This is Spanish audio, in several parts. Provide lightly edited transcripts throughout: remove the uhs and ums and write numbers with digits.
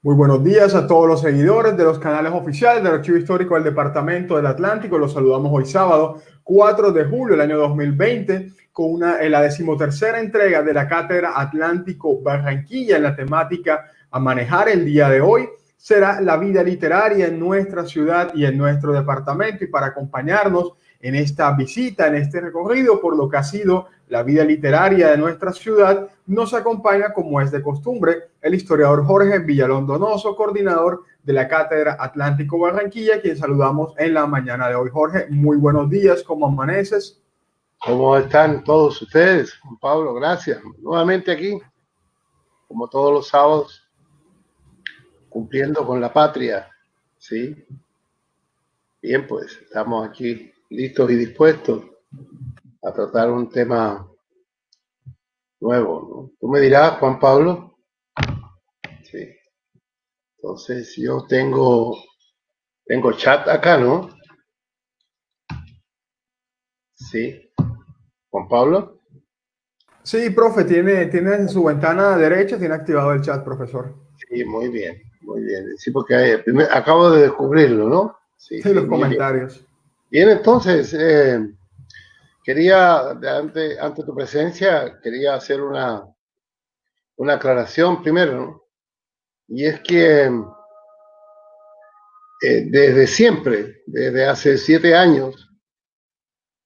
Muy buenos días a todos los seguidores de los canales oficiales del Archivo Histórico del Departamento del Atlántico. Los saludamos hoy sábado 4 de julio del año 2020 con la decimotercera entrega de la Cátedra Atlántico Barranquilla en la temática a manejar el día de hoy. Será la vida literaria en nuestra ciudad y en nuestro departamento, y para acompañarnos en esta visita, en este recorrido por lo que ha sido la vida literaria de nuestra ciudad, nos acompaña, como es de costumbre, el historiador Jorge Villalón Donoso, coordinador de la Cátedra Atlántico Barranquilla, quien saludamos en la mañana de hoy. Jorge, muy buenos días, ¿cómo amaneces? ¿Cómo están todos ustedes? Juan Pablo, gracias. Nuevamente aquí, como todos los sábados, cumpliendo con la patria, ¿sí? Bien, pues estamos aquí listos y dispuestos a tratar un tema nuevo, ¿no? Tú me dirás, Juan Pablo. Sí. Entonces yo tengo chat acá, ¿no? Sí. Juan Pablo. Sí, profe, tiene en su ventana derecha, tiene activado el chat, profesor. Sí, muy bien, muy bien. Sí, porque acabo de descubrirlo, ¿no? Sí, Sí, sí, los muy bien. comentarios. Bien, entonces, quería, ante tu presencia, quería hacer una aclaración primero, ¿no? Y es que desde siempre, desde hace 7 años,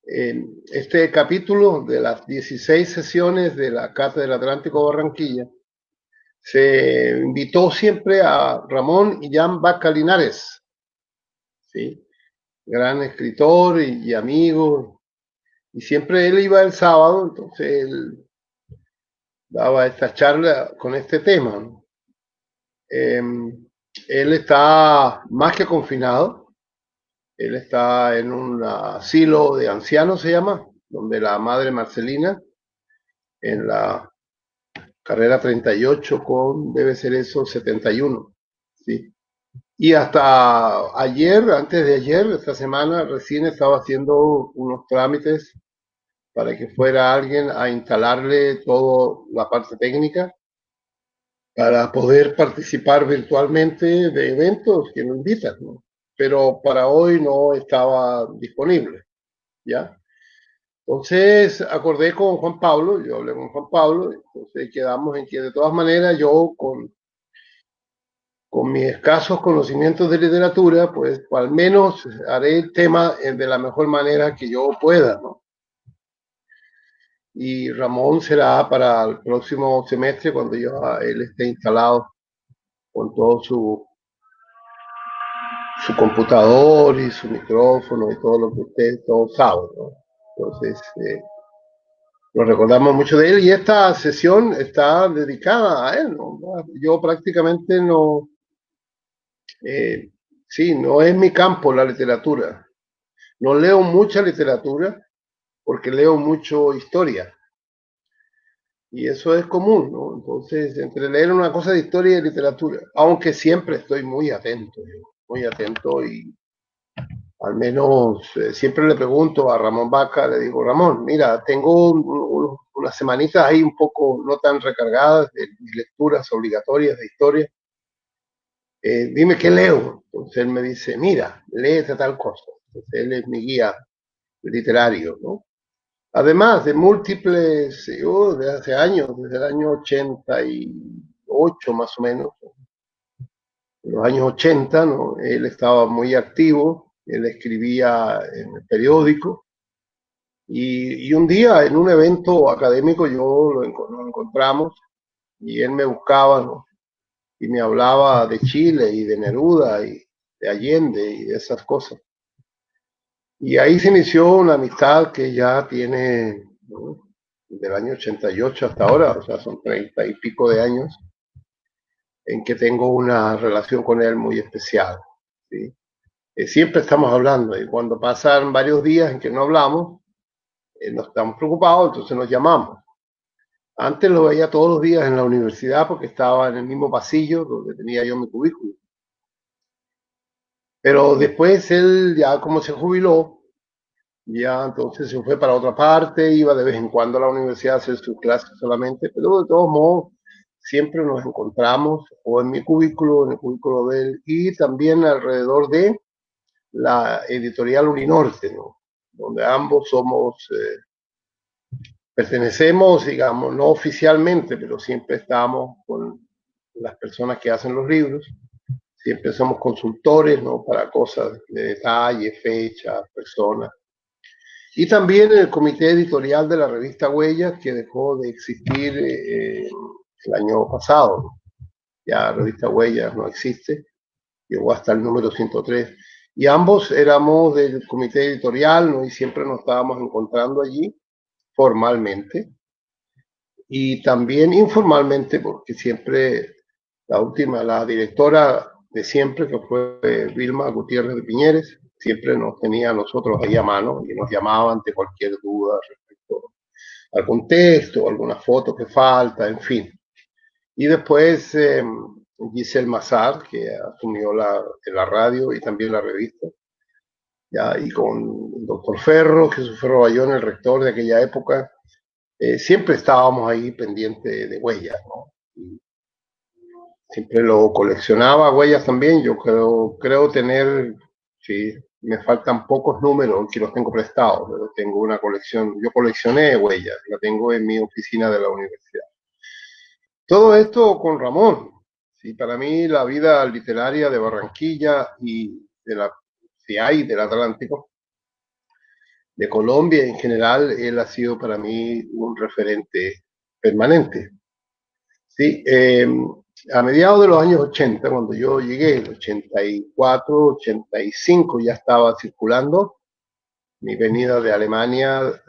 este capítulo de las 16 sesiones de la Cátedra Atlántico Barranquilla se invitó siempre a Ramón Illán Vaca Linares, ¿sí? Gran escritor y amigo, y siempre él iba el sábado, entonces él daba esta charla con este tema, ¿no? Él está más que confinado, él está en un asilo de ancianos, se llama, donde la madre Marcelina, en la carrera 38 con, debe ser eso, 71, ¿sí? Y hasta ayer, antes de ayer, esta semana, recién estaba haciendo unos trámites para que fuera alguien a instalarle toda la parte técnica para poder participar virtualmente de eventos que nos invitan, ¿no? Pero para hoy no estaba disponible, ¿ya? Entonces acordé con Juan Pablo, yo hablé con Juan Pablo, entonces quedamos en que de todas maneras yo con mis escasos conocimientos de literatura, pues al menos haré el tema de la mejor manera que yo pueda, ¿no? Y Ramón será para el próximo semestre cuando él esté instalado con todo su computador y su micrófono y todo lo que usted todos saben, ¿no? Entonces, lo recordamos mucho de él y esta sesión está dedicada a él, ¿no? Yo prácticamente no, sí, no es mi campo la literatura. No leo mucha literatura porque leo mucho historia. Y eso es común, ¿no? Entonces, entre leer una cosa de historia y de literatura, aunque siempre estoy muy atento y al menos siempre le pregunto a Ramón Vaca, le digo, Ramón, mira, tengo unas semanitas ahí un poco no tan recargadas de mis lecturas obligatorias de historia. Dime qué leo. Entonces él me dice, mira, léete tal cosa. Entonces él es mi guía literario, ¿no? Además de múltiples, yo desde hace años, desde el año 88 más o menos, en los años 80, ¿no? Él estaba muy activo, él escribía en el periódico y un día en un evento académico nos encontramos y él me buscaba, ¿no? Y me hablaba de Chile y de Neruda y de Allende y de esas cosas. Y ahí se inició una amistad que ya tiene, ¿no?, del año 88 hasta ahora, o sea, son 30 y pico de años en que tengo una relación con él muy especial, ¿sí? Siempre estamos hablando y cuando pasan varios días en que no hablamos, nos estamos preocupados, entonces nos llamamos. Antes lo veía todos los días en la universidad porque estaba en el mismo pasillo donde tenía yo mi cubículo. Pero después él ya como se jubiló, ya entonces se fue para otra parte, iba de vez en cuando a la universidad a hacer sus clases solamente, pero de todos modos siempre nos encontramos o en mi cubículo, en el cubículo de él, y también alrededor de la editorial Uninorte, ¿no? Donde ambos pertenecemos, digamos, no oficialmente, pero siempre estamos con las personas que hacen los libros, siempre somos consultores, ¿no? Para cosas de detalle, fechas, personas. Y también el comité editorial de la revista Huellas, que dejó de existir el año pasado. Ya la revista Huellas no existe, llegó hasta el número 103. Y ambos éramos del comité editorial, ¿no? Y siempre nos estábamos encontrando allí formalmente y también informalmente, porque siempre la directora de siempre, que fue Vilma Gutiérrez de Piñeres, siempre nos tenía a nosotros ahí a mano y nos llamaba ante cualquier duda respecto al contexto, alguna foto que falta, en fin. Y después Giselle Mazar, que asumió la radio y también la revista, ya, y con el doctor Ferro, Jesús Ferro Bayón, el rector de aquella época, siempre estábamos ahí pendientes de huellas, ¿no? Y siempre lo coleccionaba, huellas también. Yo creo tener, sí, me faltan pocos números que los tengo prestados, pero tengo una colección. Yo coleccioné huellas, la tengo en mi oficina de la universidad. Todo esto con Ramón. Sí, para mí la vida literaria de Barranquilla y de la CIAI del Atlántico, de Colombia en general, él ha sido para mí un referente permanente. Sí, a mediados de los años 80, cuando yo llegué, el 84, 85, ya estaba circulando. Mi venida de Alemania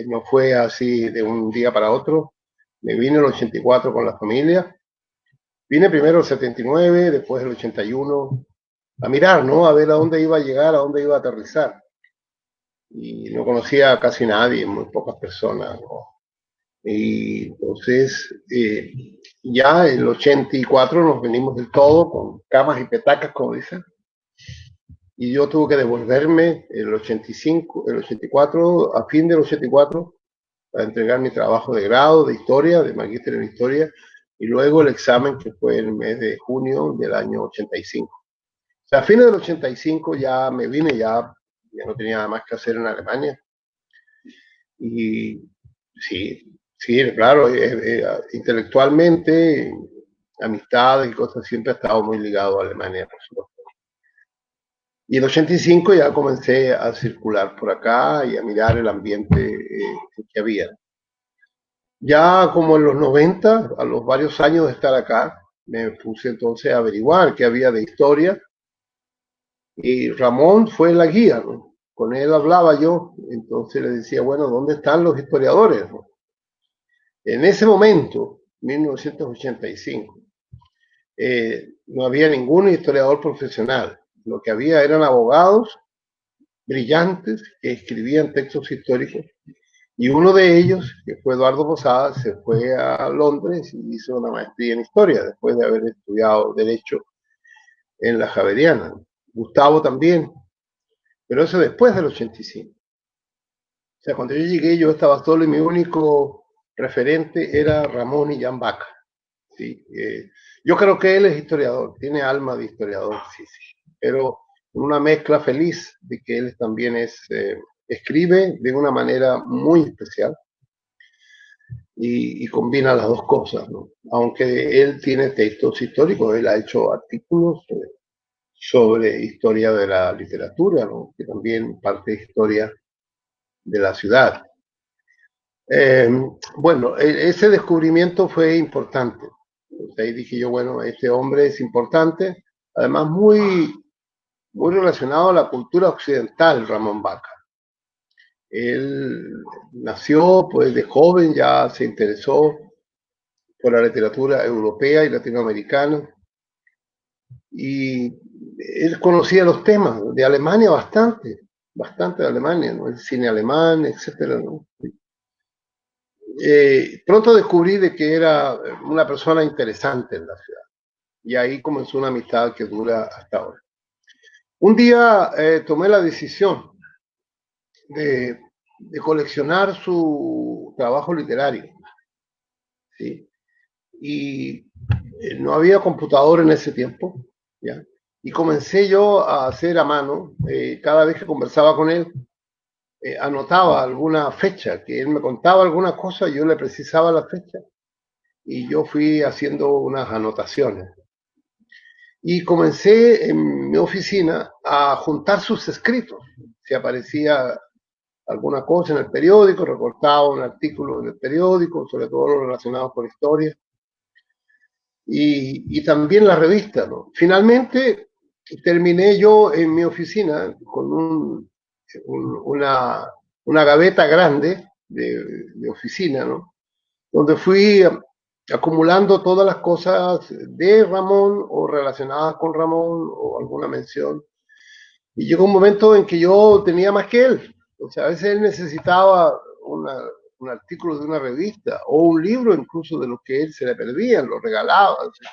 no fue así de un día para otro. Me vine el 84 con la familia. Vine primero el 79, después el 81, a mirar, ¿no? A ver a dónde iba a llegar, a dónde iba a aterrizar. Y no conocía a casi nadie, muy pocas personas, ¿no? Y entonces, ya en el 84 nos venimos del todo, con camas y petacas, como dicen. Y yo tuve que devolverme el 85, el 84, a fin del 84, para entregar mi trabajo de grado de historia, de magíster en historia, y luego el examen que fue en el mes de junio del año 85. O sea, a fines del 85 ya me vine, ya no tenía nada más que hacer en Alemania. Y sí, sí, claro, intelectualmente, amistades y cosas, siempre he estado muy ligado a Alemania, por supuesto. Y en el 85 ya comencé a circular por acá y a mirar el ambiente que había. Ya como en los 90, a los varios años de estar acá, me puse entonces a averiguar qué había de historia. Y Ramón fue la guía, ¿no? Con él hablaba yo, entonces le decía, bueno, ¿dónde están los historiadores, ¿no? En ese momento, 1985, no había ningún historiador profesional. Lo que había eran abogados brillantes que escribían textos históricos, y uno de ellos, que fue Eduardo Posada, se fue a Londres y hizo una maestría en historia después de haber estudiado Derecho en la Javeriana. Gustavo también, pero eso después del 85. O sea, cuando yo llegué, yo estaba solo y mi único referente era Ramón y Jan Baca. ¿Sí? Yo creo que él es historiador, tiene alma de historiador, sí, sí, pero una mezcla feliz de que él también escribe de una manera muy especial y combina las dos cosas, ¿no? Aunque él tiene textos históricos, él ha hecho artículos sobre historia de la literatura, ¿no? Que también parte de historia de la ciudad. Bueno, ese descubrimiento fue importante. Ahí dije yo, bueno, este hombre es importante, además muy relacionado a la cultura occidental, Ramón Baca. Él nació, pues de joven ya se interesó por la literatura europea y latinoamericana, y él conocía los temas de Alemania bastante de Alemania, ¿no? El cine alemán, etcétera, ¿no? Pronto descubrí de que era una persona interesante en la ciudad, y ahí comenzó una amistad que dura hasta ahora. Un día tomé la decisión de coleccionar su trabajo literario, ¿sí? y no había computador en ese tiempo, ¿ya? Y comencé yo a hacer a mano, cada vez que conversaba con él, anotaba alguna fecha, que él me contaba alguna cosa, yo le precisaba la fecha, y yo fui haciendo unas anotaciones. Y comencé en mi oficina a juntar sus escritos. Si aparecía alguna cosa en el periódico, recortaba un artículo en el periódico, sobre todo lo relacionado con historia, y también la revista, ¿no? Finalmente terminé yo en mi oficina con una gaveta grande de oficina, ¿no? Donde fui acumulando todas las cosas de Ramón o relacionadas con Ramón o alguna mención. Y llegó un momento en que yo tenía más que él. O sea, a veces él necesitaba un artículo de una revista o un libro incluso de los que él se le perdían, lo regalaba. O sea,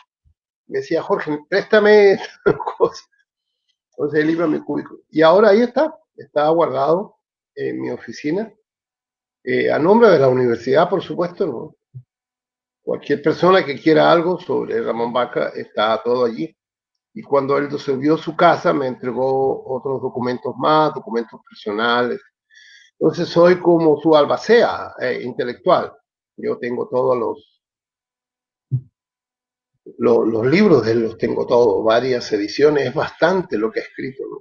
me decía, Jorge, préstame esta cosa. Entonces él iba a mi cubículo. Y ahora ahí está guardado en mi oficina, a nombre de la universidad, por supuesto, ¿no? Cualquier persona que quiera algo sobre Ramón Baca está todo allí. Y cuando él resolvió su casa, me entregó otros documentos más, documentos personales. Entonces soy como su albacea intelectual. Yo tengo todos los libros de él, los tengo todos, varias ediciones, es bastante lo que ha escrito, ¿no?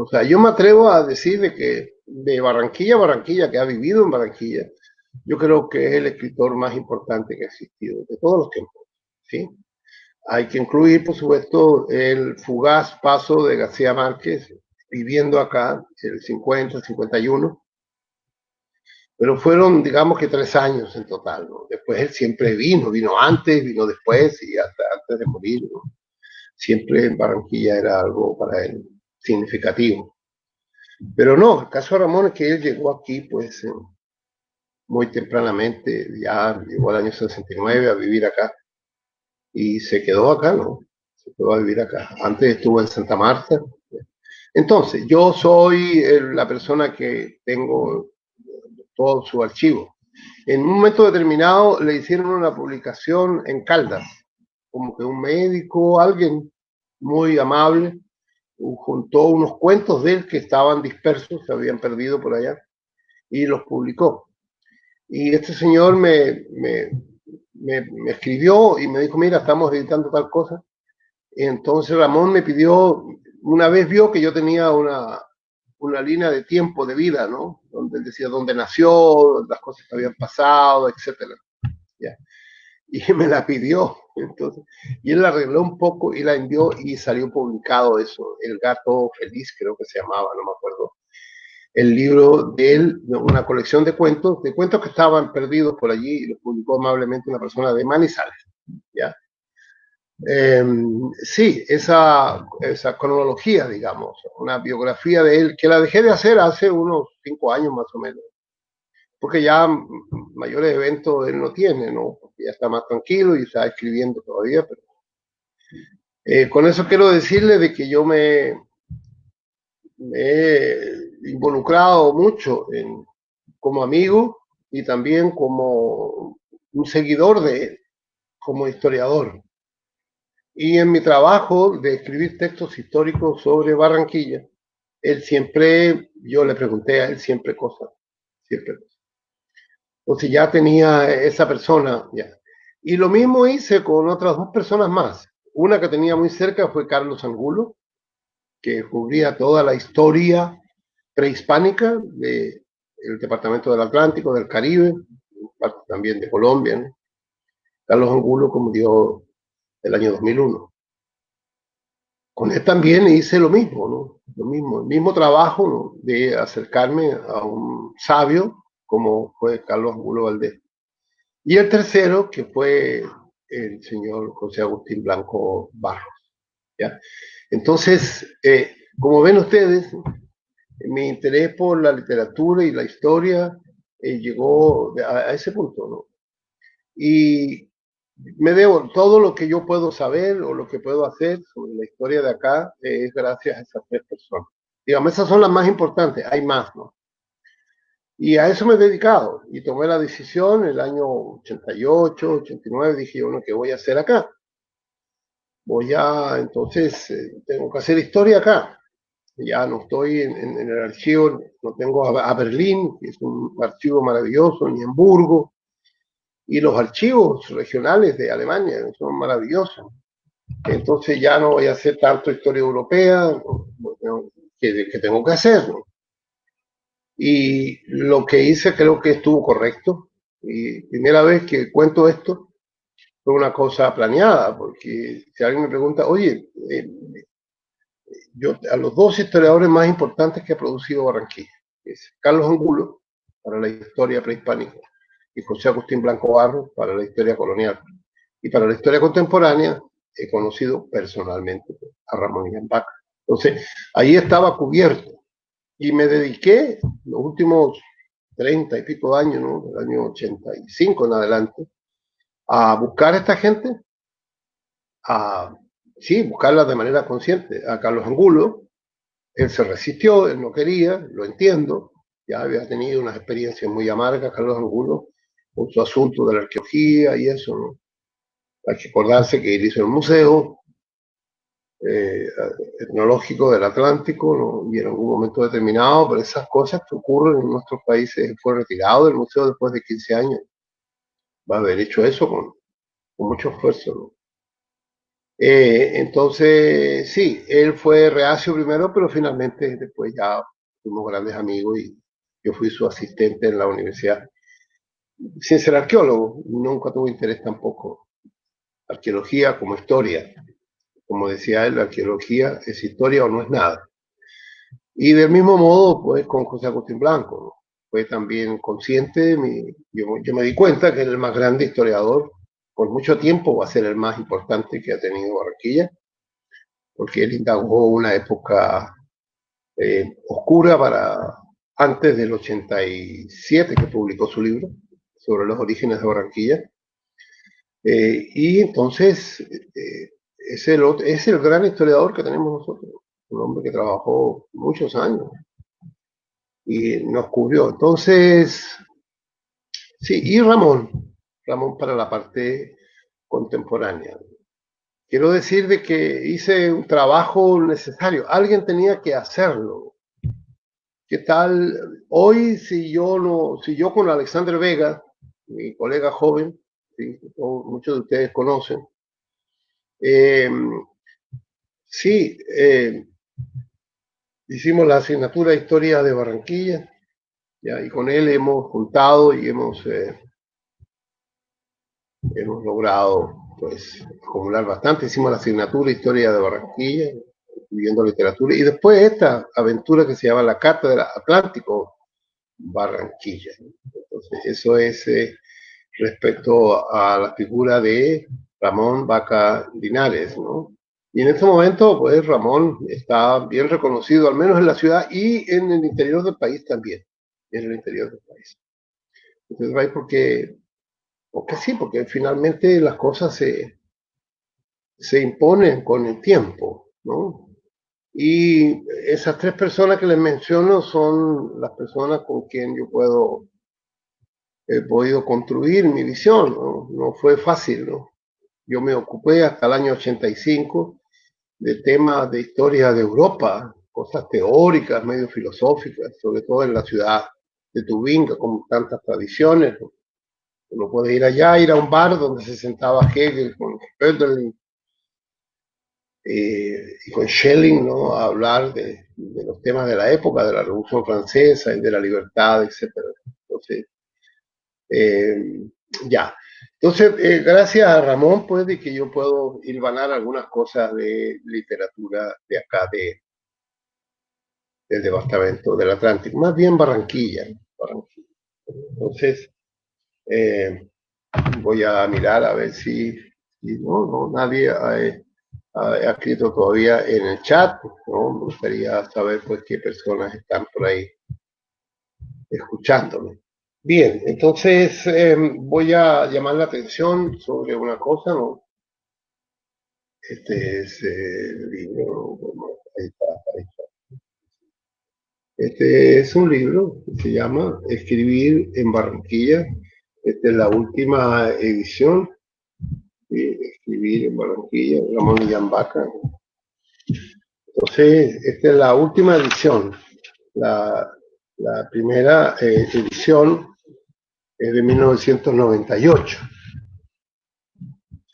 O sea, yo me atrevo a decir de que de Barranquilla a Barranquilla, que ha vivido en Barranquilla, yo creo que es el escritor más importante que ha existido de todos los tiempos, ¿sí? Hay que incluir, por supuesto, el fugaz paso de García Márquez viviendo acá, el 50, 51, pero fueron, digamos que 3 años en total, ¿no? Después él siempre vino antes, vino después y hasta antes de morir, ¿no? Siempre en Barranquilla era algo para él significativo. Pero no, el caso de Ramón es que él llegó aquí, pues, muy tempranamente, ya llegó al año 69 a vivir acá y se quedó acá, ¿no? Se quedó a vivir acá. Antes estuvo en Santa Marta. Entonces, yo soy la persona que tengo todo su archivo. En un momento determinado le hicieron una publicación en Caldas, como que un médico, alguien muy amable, juntó unos cuentos de él que estaban dispersos, se habían perdido por allá, y los publicó. Y este señor me escribió y me dijo, mira, estamos editando tal cosa. Y entonces Ramón me pidió, una vez vio que yo tenía una línea de tiempo de vida, ¿no? Donde decía dónde nació, las cosas que habían pasado, etcétera. ¿Ya? Y me la pidió. Entonces, y él la arregló un poco y la envió y salió publicado eso. El gato feliz, creo que se llamaba, no me acuerdo. El libro de él, una colección de cuentos que estaban perdidos por allí y lo publicó amablemente una persona de Manizales. ¿Ya? Sí, esa cronología, digamos, una biografía de él, que la dejé de hacer hace unos 5 años más o menos, porque ya mayores eventos él no tiene, ¿no? Porque ya está más tranquilo y está escribiendo todavía, pero con eso quiero decirle de que yo me he involucrado mucho como amigo y también como un seguidor de él, como historiador. Y en mi trabajo de escribir textos históricos sobre Barranquilla, yo le pregunté a él siempre cosas, siempre cosas. Entonces ya tenía esa persona, ya. Y lo mismo hice con otras 2 personas más. Una que tenía muy cerca fue Carlos Angulo, que cubría toda la historia prehispánica del departamento del Atlántico, del Caribe, parte también de Colombia, ¿no? Carlos Angulo murió el año 2001. Con él también hice lo mismo, ¿no? El mismo trabajo, ¿no? De acercarme a un sabio como fue Carlos Angulo Valdés. Y el tercero, que fue el señor José Agustín Blanco Barros, ¿ya? Entonces, como ven ustedes, mi interés por la literatura y la historia llegó a ese punto, ¿no? Y me debo todo lo que yo puedo saber o lo que puedo hacer sobre la historia de acá es gracias a esas 3 personas. Digamos, esas son las más importantes, hay más, ¿no? Y a eso me he dedicado y tomé la decisión en el año 88, 89, dije yo, bueno, ¿qué voy a hacer acá? Entonces, tengo que hacer historia acá. Ya no estoy en el archivo, no tengo a Berlín, que es un archivo maravilloso, ni Hamburgo, y los archivos regionales de Alemania son maravillosos. Entonces ya no voy a hacer tanto historia europea, que tengo que hacer, ¿no? Y lo que hice creo que estuvo correcto. Y primera vez que cuento esto fue una cosa planeada, porque si alguien me pregunta, oye, yo a los dos historiadores más importantes que ha producido Barranquilla, es Carlos Angulo, para la historia prehispánica, y José Agustín Blanco Barro, para la historia colonial. Y para la historia contemporánea, he conocido personalmente a Ramón Iñambaca. Entonces, ahí estaba cubierto. Y me dediqué los últimos 30 y pico de años, ¿no? Del año 85 en adelante, a buscar a esta gente, a, sí, buscarla de manera consciente. A Carlos Angulo, él se resistió, él no quería, lo entiendo, ya había tenido unas experiencias muy amargas, Carlos Angulo, con su asunto de la arqueología y eso, ¿no? Hay que acordarse que él hizo el museo eh, etnológico del Atlántico, ¿no? Y en algún momento determinado, pero esas cosas que ocurren en nuestros países, fue retirado del museo después de 15 años. Va a haber hecho eso con mucho esfuerzo, ¿no? Entonces, sí, él fue reacio primero, pero finalmente después ya fuimos grandes amigos y yo fui su asistente en la universidad. Sin ser arqueólogo, nunca tuve interés tampoco. Arqueología como historia. Como decía él, la arqueología es historia o no es nada. Y del mismo modo, pues con José Agustín Blanco, ¿no? Fue también consciente, yo me di cuenta que era el más grande historiador, por mucho tiempo va a ser el más importante que ha tenido Barranquilla, porque él indagó una época oscura para antes del 87 que publicó su libro sobre los orígenes de Barranquilla. Y entonces es el gran historiador que tenemos nosotros, un hombre que trabajó muchos años y nos cubrió. Entonces, sí, y Ramón para la parte contemporánea. Quiero decir de que hice un trabajo necesario, alguien tenía que hacerlo. ¿Qué tal? Hoy, si yo con Alexander Vega, mi colega joven, ¿sí? Muchos de ustedes conocen, eh, sí, hicimos la asignatura de Historia de Barranquilla, ¿ya? Y con él hemos juntado y hemos logrado pues acumular bastante. Hicimos la asignatura de Historia de Barranquilla, incluyendo literatura, y después esta aventura que se llama la Carta del Atlántico Barranquilla. Entonces, eso es respecto a la figura de Ramón Vaca Linares, ¿no? Y en este momento, pues Ramón está bien reconocido, al menos en la ciudad y en el interior del país también, en el interior del país. Entonces, va porque sí, porque finalmente las cosas se imponen con el tiempo, ¿no? Y esas tres personas que les menciono son las personas con quien yo he podido construir mi visión, ¿no? No fue fácil, ¿no? Yo me ocupé hasta el año 85 de temas de historia de Europa, cosas teóricas, medio filosóficas, sobre todo en la ciudad de Tubinga, con tantas tradiciones, ¿no? Uno puede ir allá, ir a un bar donde se sentaba Hegel con Hölderlin y con Schelling, ¿no? A hablar de los temas de la época, de la Revolución Francesa y de la libertad, etcétera. Entonces, eh, ya. Entonces, gracias a Ramón, pues, de que yo puedo hilvanar algunas cosas de literatura de acá, del departamento del Atlántico, más bien Barranquilla. Barranquilla. Entonces, eh, voy a mirar a ver si no, nadie ha escrito todavía en el chat, ¿no? Me gustaría saber, pues, qué personas están por ahí escuchándome. Bien, entonces voy a llamar la atención sobre una cosa, ¿no? Este es el libro, bueno, ahí está. Este es un libro que se llama Escribir en Barranquilla. Esta es la última edición de Escribir en Barranquilla, Ramón Illambaca. Entonces, esta es la última edición. La primera edición es de 1998.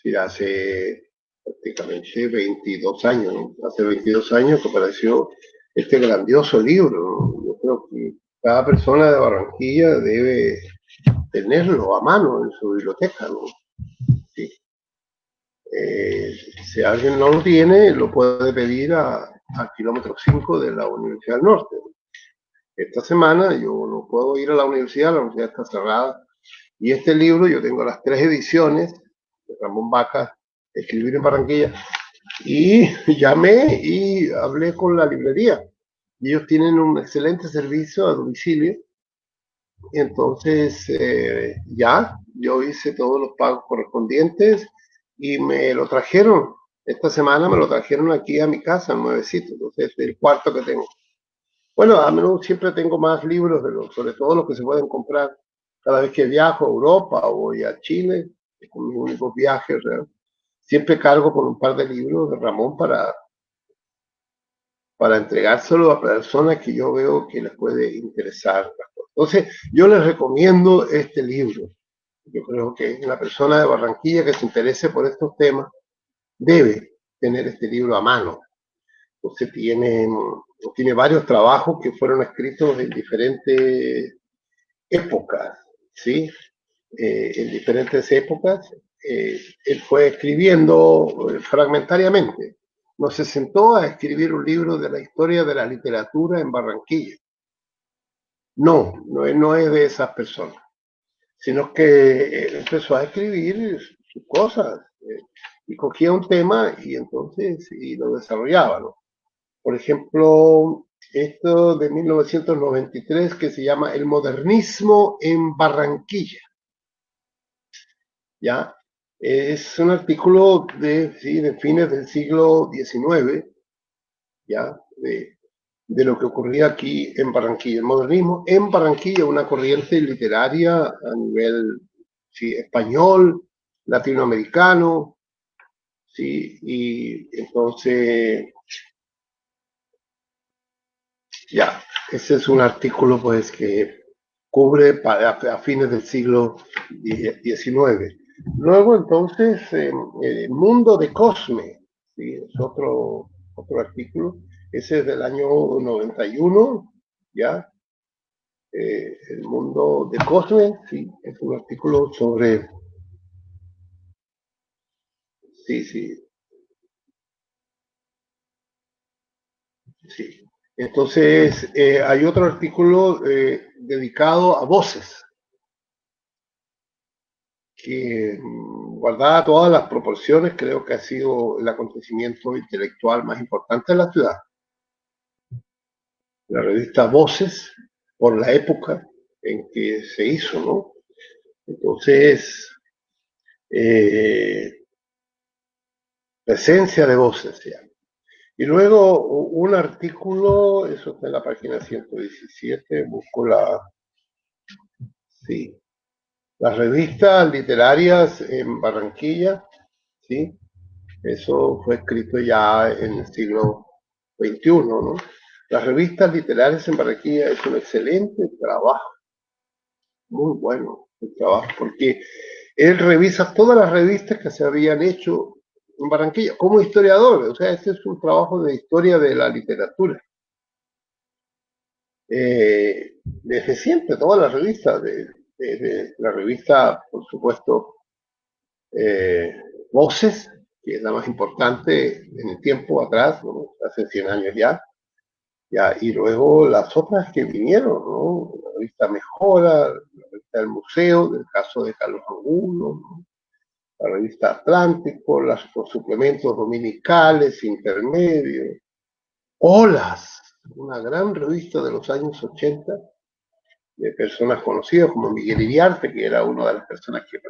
Sí, hace prácticamente 22 años, ¿no? Hace 22 años que apareció este grandioso libro, ¿no? Yo creo que cada persona de Barranquilla debe tenerlo a mano en su biblioteca, ¿no? Sí. Si alguien no lo tiene, lo puede pedir a kilómetro 5 de la Universidad del Norte. Esta semana yo no puedo ir a la universidad está cerrada. Y este libro, yo tengo las 3 ediciones de Ramón Baca, Escribir en Barranquilla, y llamé y hablé con la librería. Y ellos tienen un excelente servicio a domicilio. Y entonces ya, yo hice todos los pagos correspondientes y me lo trajeron. Esta semana me lo trajeron aquí a mi casa, nuevecito. Entonces, es el cuarto que tengo. Bueno, a menudo siempre tengo más libros, sobre todo los que se pueden comprar cada vez que viajo a Europa o voy a Chile, es con mis únicos viajes, ¿verdad? Siempre cargo con un par de libros de Ramón para entregárselo a personas que yo veo que les puede interesar. Entonces, yo les recomiendo este libro. Yo creo que una persona de Barranquilla que se interese por estos temas debe tener este libro a mano. Entonces tiene varios trabajos que fueron escritos en diferentes épocas, ¿sí? En diferentes épocas, él fue escribiendo fragmentariamente. No se sentó a escribir un libro de la historia de la literatura en Barranquilla. No es de esas personas, sino que él empezó a escribir sus cosas y cogía un tema y entonces lo desarrollaba, ¿no? Por ejemplo, esto de 1993 que se llama El modernismo en Barranquilla. ¿Ya? Es un artículo de fines del siglo XIX, ¿ya? De lo que ocurría aquí en Barranquilla. El modernismo en Barranquilla, una corriente literaria a nivel español, latinoamericano, ¿sí? Y entonces, ya, ese es un artículo pues que cubre a fines del siglo XIX. Luego entonces, el mundo de Cosme, ¿sí? Es otro artículo, ese es del año 91, ¿ya? El mundo de Cosme, sí, es un artículo sobre, sí. Entonces, hay otro artículo dedicado a voces, que guardada todas las proporciones, creo que ha sido el acontecimiento intelectual más importante de la ciudad. La revista Voces, por la época en que se hizo, ¿no? Entonces, presencia de voces, ya. Y luego un artículo, eso está en la página 117, busco sí, las revistas literarias en Barranquilla, ¿sí? Eso fue escrito ya en el siglo XXI, ¿no? Las revistas literarias en Barranquilla es un excelente trabajo, muy bueno el trabajo, porque él revisa todas las revistas que se habían hecho en Barranquilla como historiador, o sea, este es un trabajo de historia de la literatura. Desde siempre, todas las revistas, de la revista, por supuesto, Voces, que es la más importante en el tiempo atrás, ¿no? Hace 100 años ya, y luego las otras que vinieron, ¿no? La revista Mejora, la revista del Museo, del caso de Carlos Angulo, ¿no? La revista Atlántico, los suplementos dominicales, intermedios, Olas, una gran revista de los años 80, de personas conocidas como Miguel Iriarte, que era una de las personas que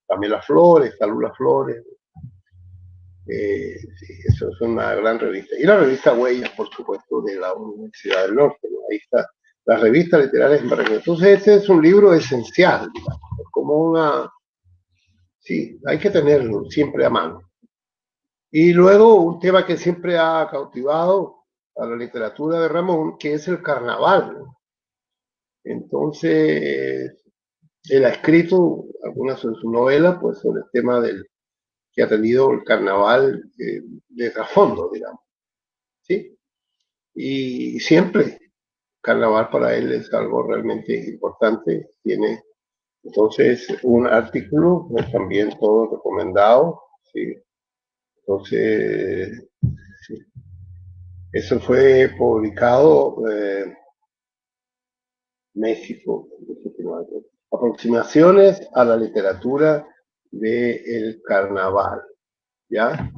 Pamela Flores, Talula Flores, sí, eso es una gran revista. Y la revista Huellas, por supuesto, de la Universidad del Norte, ¿no? Ahí está, las revistas literarias en Barranquilla. Entonces este es un libro esencial, digamos, como una, sí, hay que tenerlo siempre a mano. Y luego un tema que siempre ha cautivado a la literatura de Ramón, que es el carnaval. Entonces, él ha escrito algunas de sus novelas, pues, sobre el tema que ha tenido el carnaval de trasfondo, digamos, ¿sí? Y siempre carnaval para él es algo realmente importante. Tiene entonces un artículo, pues, también todo recomendado, ¿sí? Entonces, sí. Eso fue publicado México, aproximaciones a la literatura del carnaval, ¿ya?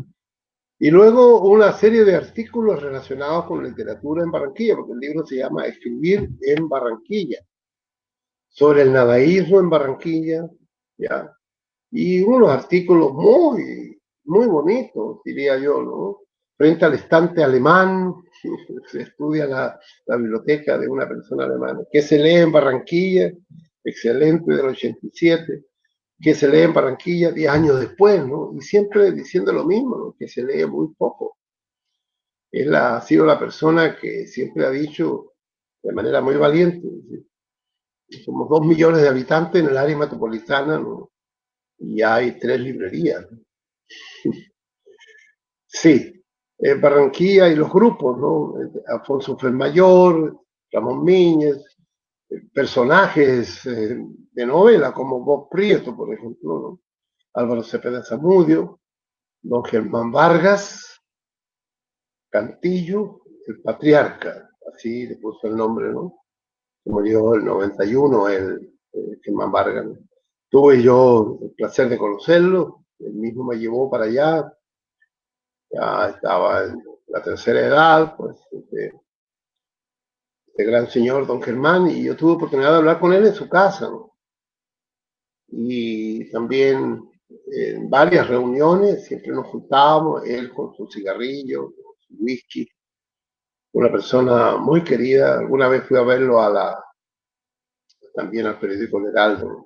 Y luego una serie de artículos relacionados con literatura en Barranquilla, porque el libro se llama Escribir en Barranquilla, sobre el nadaísmo en Barranquilla, ¿ya? Y unos artículos muy bonitos, diría yo, ¿no? Frente al estante alemán, se estudia la biblioteca de una persona alemana, que se lee en Barranquilla, excelente, del 87, que se lee en Barranquilla 10 años después, ¿no? Y siempre diciendo lo mismo, ¿no? Que se lee muy poco. Él ha sido la persona que siempre ha dicho de manera muy valiente, somos 2 millones de habitantes en el área metropolitana, ¿no? Y hay 3 librerías. Sí, Barranquilla y los grupos, ¿no? Alfonso Fermayor, Ramón Míñez, personajes de novela como Bob Prieto, por ejemplo, ¿no? Álvaro Cepeda Zamudio, don Germán Vargas, Cantillo, el patriarca, así le puso el nombre, ¿no? Se murió el 91, Germán Vargas, ¿no? Tuve yo el placer de conocerlo, él mismo me llevó para allá, ya estaba en la tercera edad, pues, este gran señor, don Germán, y yo tuve oportunidad de hablar con él en su casa, ¿no? Y también en varias reuniones, siempre nos juntábamos, él con su cigarrillo, con su whisky, una persona muy querida. Alguna vez fui a verlo también al periódico El Heraldo, ¿no?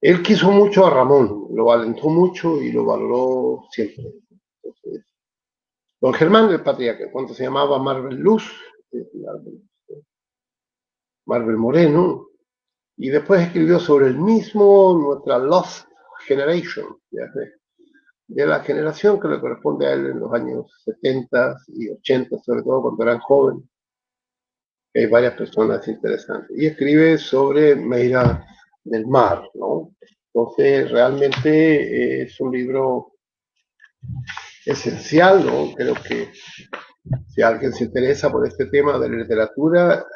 Él quiso mucho a Ramón, lo alentó mucho y lo valoró siempre. Entonces, don Germán el patriarca, cuando se llamaba Marvel Luz, Marvel Moreno, y después escribió sobre el mismo, nuestra Lost Generation, de la generación que le corresponde a él en los años 70 y 80, sobre todo cuando eran jóvenes. Hay varias personas interesantes. Y escribe sobre Meira del Mar, ¿no? Entonces, realmente es un libro esencial, ¿no? Creo que si alguien se interesa por este tema de la literatura,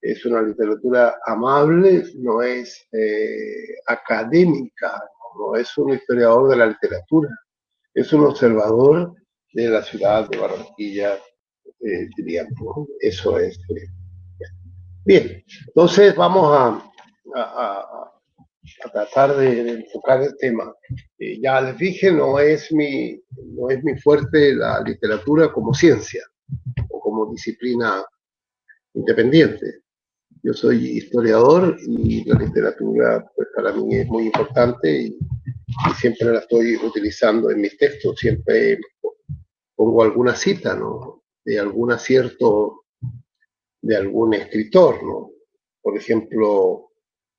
es una literatura amable, no es académica, no es un historiador de la literatura, es un observador de la ciudad de Barranquilla, diríamos, ¿no? Eso es. Bien, entonces vamos a tratar de enfocar el tema. Ya les dije, no es mi fuerte la literatura como ciencia o como disciplina independiente. Yo soy historiador y la literatura, pues, para mí es muy importante y siempre la estoy utilizando en mis textos. Siempre pongo alguna cita, ¿no? De algún acierto de algún escritor, ¿no? Por ejemplo,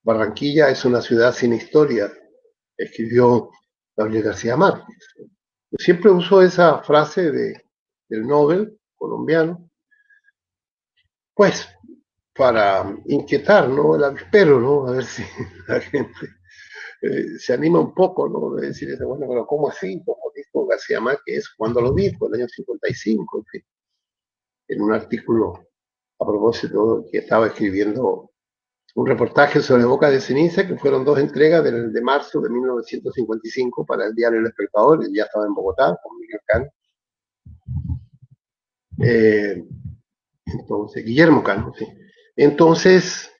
Barranquilla es una ciudad sin historia, escribió Gabriel García Márquez. Yo siempre uso esa frase del Nobel colombiano, pues para inquietar, ¿no? El avispero, ¿no? A ver si la gente se anima un poco, ¿no? De decir, bueno, pero ¿cómo así? Como dijo García Márquez, cuando lo dijo, en el año 55, en fin, en un artículo a propósito que estaba escribiendo un reportaje sobre Boca de Ceniza, que fueron 2 entregas de marzo de 1955 para el diario El Espectador, y ya estaba en Bogotá con Miguel Cano. Entonces, Guillermo Cano, sí. Entonces,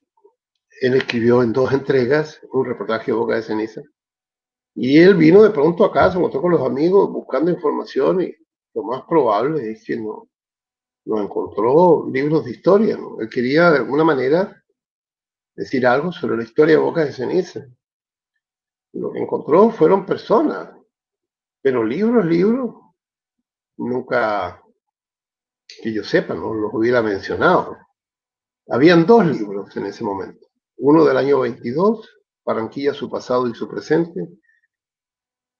él escribió en 2 entregas un reportaje de Boca de Ceniza, y él vino de pronto acá, se encontró con los amigos buscando información, y lo más probable es que no encontró libros de historia, ¿no? Él quería de alguna manera decir algo sobre la historia de Bocas de Ceniza. Lo que encontró fueron personas, pero libros, nunca que yo sepa, no los hubiera mencionado. Habían dos libros en ese momento. Uno del año 22, Barranquilla, su pasado y su presente,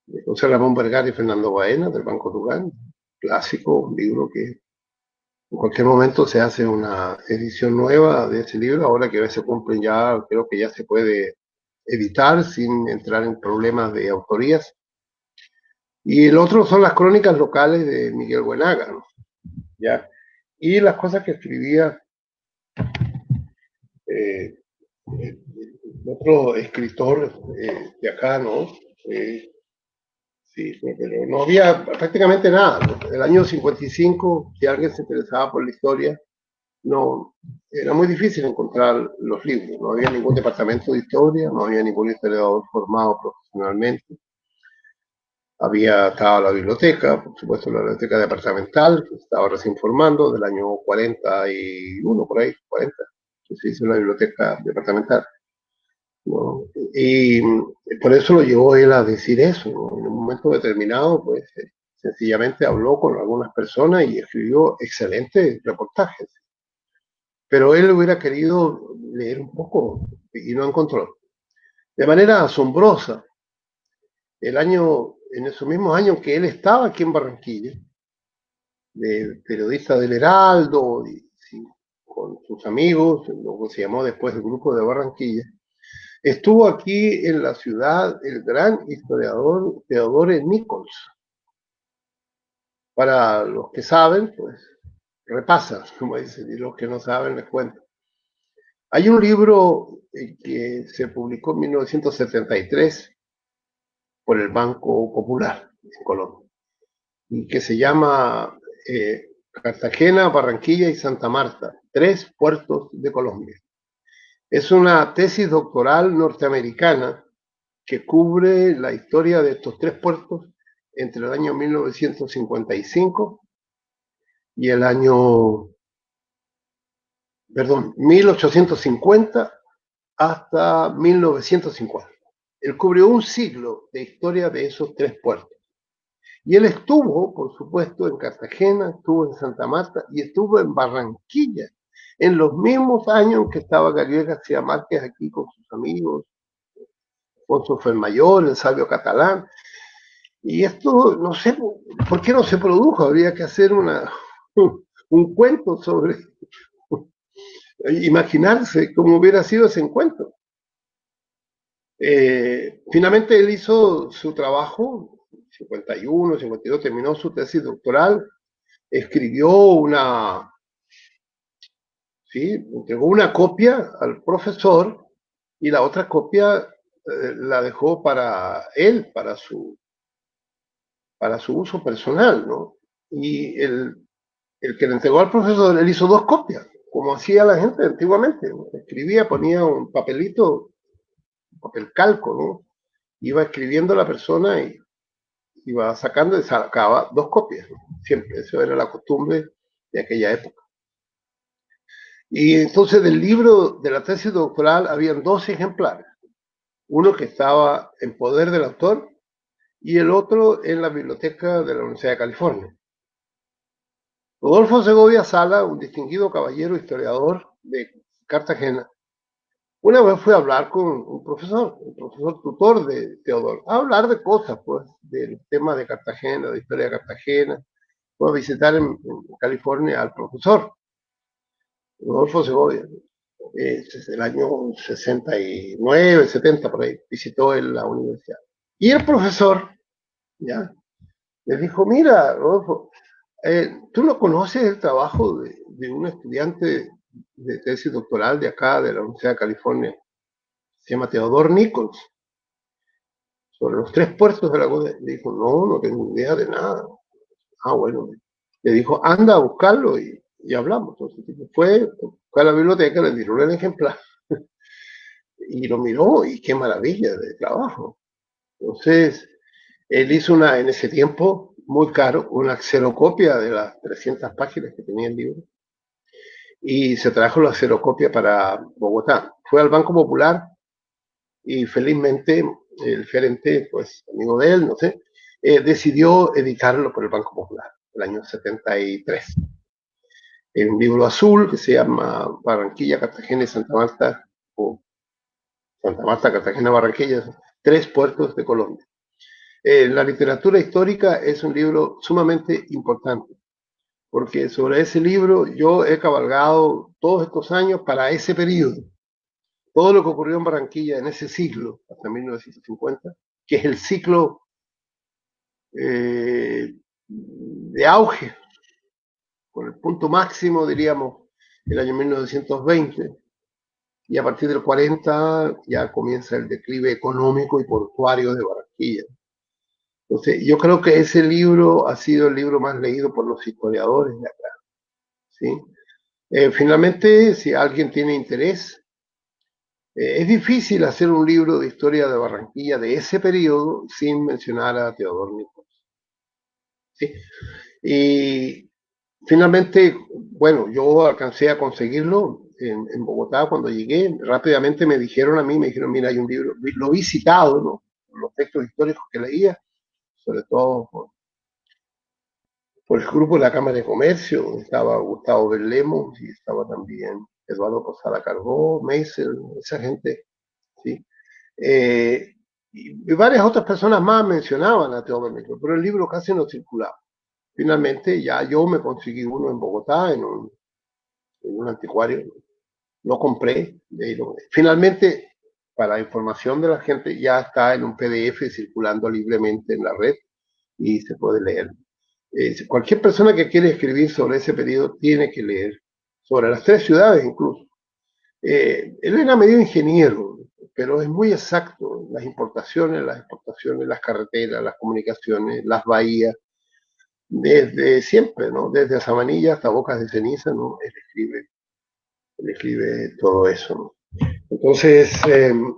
de José Ramón Vergara y Fernando Baena, del Banco Lugán. Clásico, un libro que en cualquier momento se hace una edición nueva de ese libro, ahora que se cumplen ya, creo que ya se puede editar sin entrar en problemas de autorías. Y el otro son las crónicas locales de Miguel Buenaga, ¿no? ¿Ya? Y las cosas que escribía eh, otro escritor de acá, ¿no? Sí, pero no había prácticamente nada, ¿no? El año 55, si alguien se interesaba por la historia, no, era muy difícil encontrar los libros, no había ningún departamento de historia, no había ningún historiador formado profesionalmente. Estaba la biblioteca, por supuesto la biblioteca departamental, que estaba recién formando, del año 41, por ahí, 40, que se hizo la biblioteca departamental, ¿no? Y por eso lo llevó él a decir eso, ¿no? En un momento determinado, pues sencillamente habló con algunas personas y escribió excelentes reportajes. Pero él hubiera querido leer un poco y no encontró. De manera asombrosa, en esos mismos años que él estaba aquí en Barranquilla, de periodista del Heraldo, con sus amigos, lo que se llamó después el Grupo de Barranquilla, estuvo aquí en la ciudad el gran historiador Theodore Nichols. Para los que saben, pues repasan, como dicen, y los que no saben les cuento. Hay un libro que se publicó en 1973 por el Banco Popular en Colombia y que se llama Cartagena, Barranquilla y Santa Marta, tres puertos de Colombia. Es una tesis doctoral norteamericana que cubre la historia de estos tres puertos entre el año 1955 y el año, perdón, 1850 hasta 1950. Él cubrió un siglo de historia de esos tres puertos. Y él estuvo, por supuesto, en Cartagena, estuvo en Santa Marta y estuvo en Barranquilla, en los mismos años que estaba Gabriel García Márquez aquí con sus amigos, Alfonso Fuenmayor, el sabio catalán. Y esto, no sé, ¿por qué no se produjo? Habría que hacer un cuento sobre, imaginarse cómo hubiera sido ese encuentro. Finalmente él hizo su trabajo, 51, 52, terminó su tesis doctoral, escribió ¿sí? Entregó una copia al profesor y la otra copia la dejó para él, para su uso personal, ¿no? Y el que le entregó al profesor, él hizo dos copias, como hacía la gente antiguamente, ¿no? Escribía, ponía un papelito, un papel calco, ¿no? Iba escribiendo la persona y iba sacando y sacaba dos copias, ¿no? Siempre, eso era la costumbre de aquella época. Y entonces del libro de la tesis doctoral habían dos ejemplares, uno que estaba en poder del autor y el otro en la biblioteca de la Universidad de California. Rodolfo Segovia Sala, un distinguido caballero historiador de Cartagena, una vez fue a hablar con un profesor, el profesor tutor de Teodoro, a hablar de cosas, pues, del tema de Cartagena, de historia de Cartagena. Fue a visitar en California al profesor Rodolfo Segovia. Desde el año 69, 70, por ahí, visitó en la universidad. Y el profesor, ya, le dijo, mira, Rodolfo, ¿tú no conoces el trabajo de un estudiante de tesis doctoral de acá, de la Universidad de California? Se llama Theodore Nichols, sobre los tres puertos de la costa. Le dijo, no tengo idea de nada. Ah, bueno. Le dijo, anda a buscarlo y hablamos. Entonces fue a la biblioteca, le dieron el ejemplar y lo miró y qué maravilla de trabajo. Entonces, él hizo en ese tiempo, muy caro, una xerocopia de las 300 páginas que tenía el libro, y se trajo la xerocopia para Bogotá. Fue al Banco Popular y felizmente el gerente, pues amigo de él, no sé, decidió editarlo por el Banco Popular, el año 73. En un libro azul que se llama Barranquilla, Cartagena y Santa Marta, o Santa Marta, Cartagena, Barranquilla, tres puertos de Colombia. La literatura histórica es un libro sumamente importante, porque sobre ese libro yo he cabalgado todos estos años para ese periodo. Todo lo que ocurrió en Barranquilla en ese siglo, hasta 1950, que es el ciclo de auge, con el punto máximo, diríamos, el año 1920, y a partir del 40 ya comienza el declive económico y portuario de Barranquilla. Entonces, yo creo que ese libro ha sido el libro más leído por los historiadores de acá, ¿sí? Finalmente, si alguien tiene interés, es difícil hacer un libro de historia de Barranquilla de ese periodo sin mencionar a Teodor Nicos, ¿sí? Y finalmente, bueno, yo alcancé a conseguirlo en Bogotá cuando llegué. Rápidamente me dijeron a mí, me dijeron, mira, hay un libro, lo vi citado, ¿no? Los textos históricos que leía, sobre todo por el grupo de la Cámara de Comercio, donde estaba Gustavo Berlemos y estaba también Eduardo Posada Carbó, Meisel, esa gente, ¿sí? Y varias otras personas más mencionaban a Teodoro Nicos, pero el libro casi no circulaba. Finalmente ya yo me conseguí uno en Bogotá, en un anticuario, lo compré. Finalmente, para información de la gente, ya está en un PDF circulando libremente en la red y se puede leer. Cualquier persona que quiere escribir sobre ese periodo tiene que leer, sobre las tres ciudades incluso. Él era medio ingeniero, pero es muy exacto. Las importaciones, las exportaciones, las carreteras, las comunicaciones, las bahías, desde siempre, ¿no? Desde Sabanilla hasta Bocas de Ceniza, ¿no? Él escribe todo eso, ¿no? Entonces,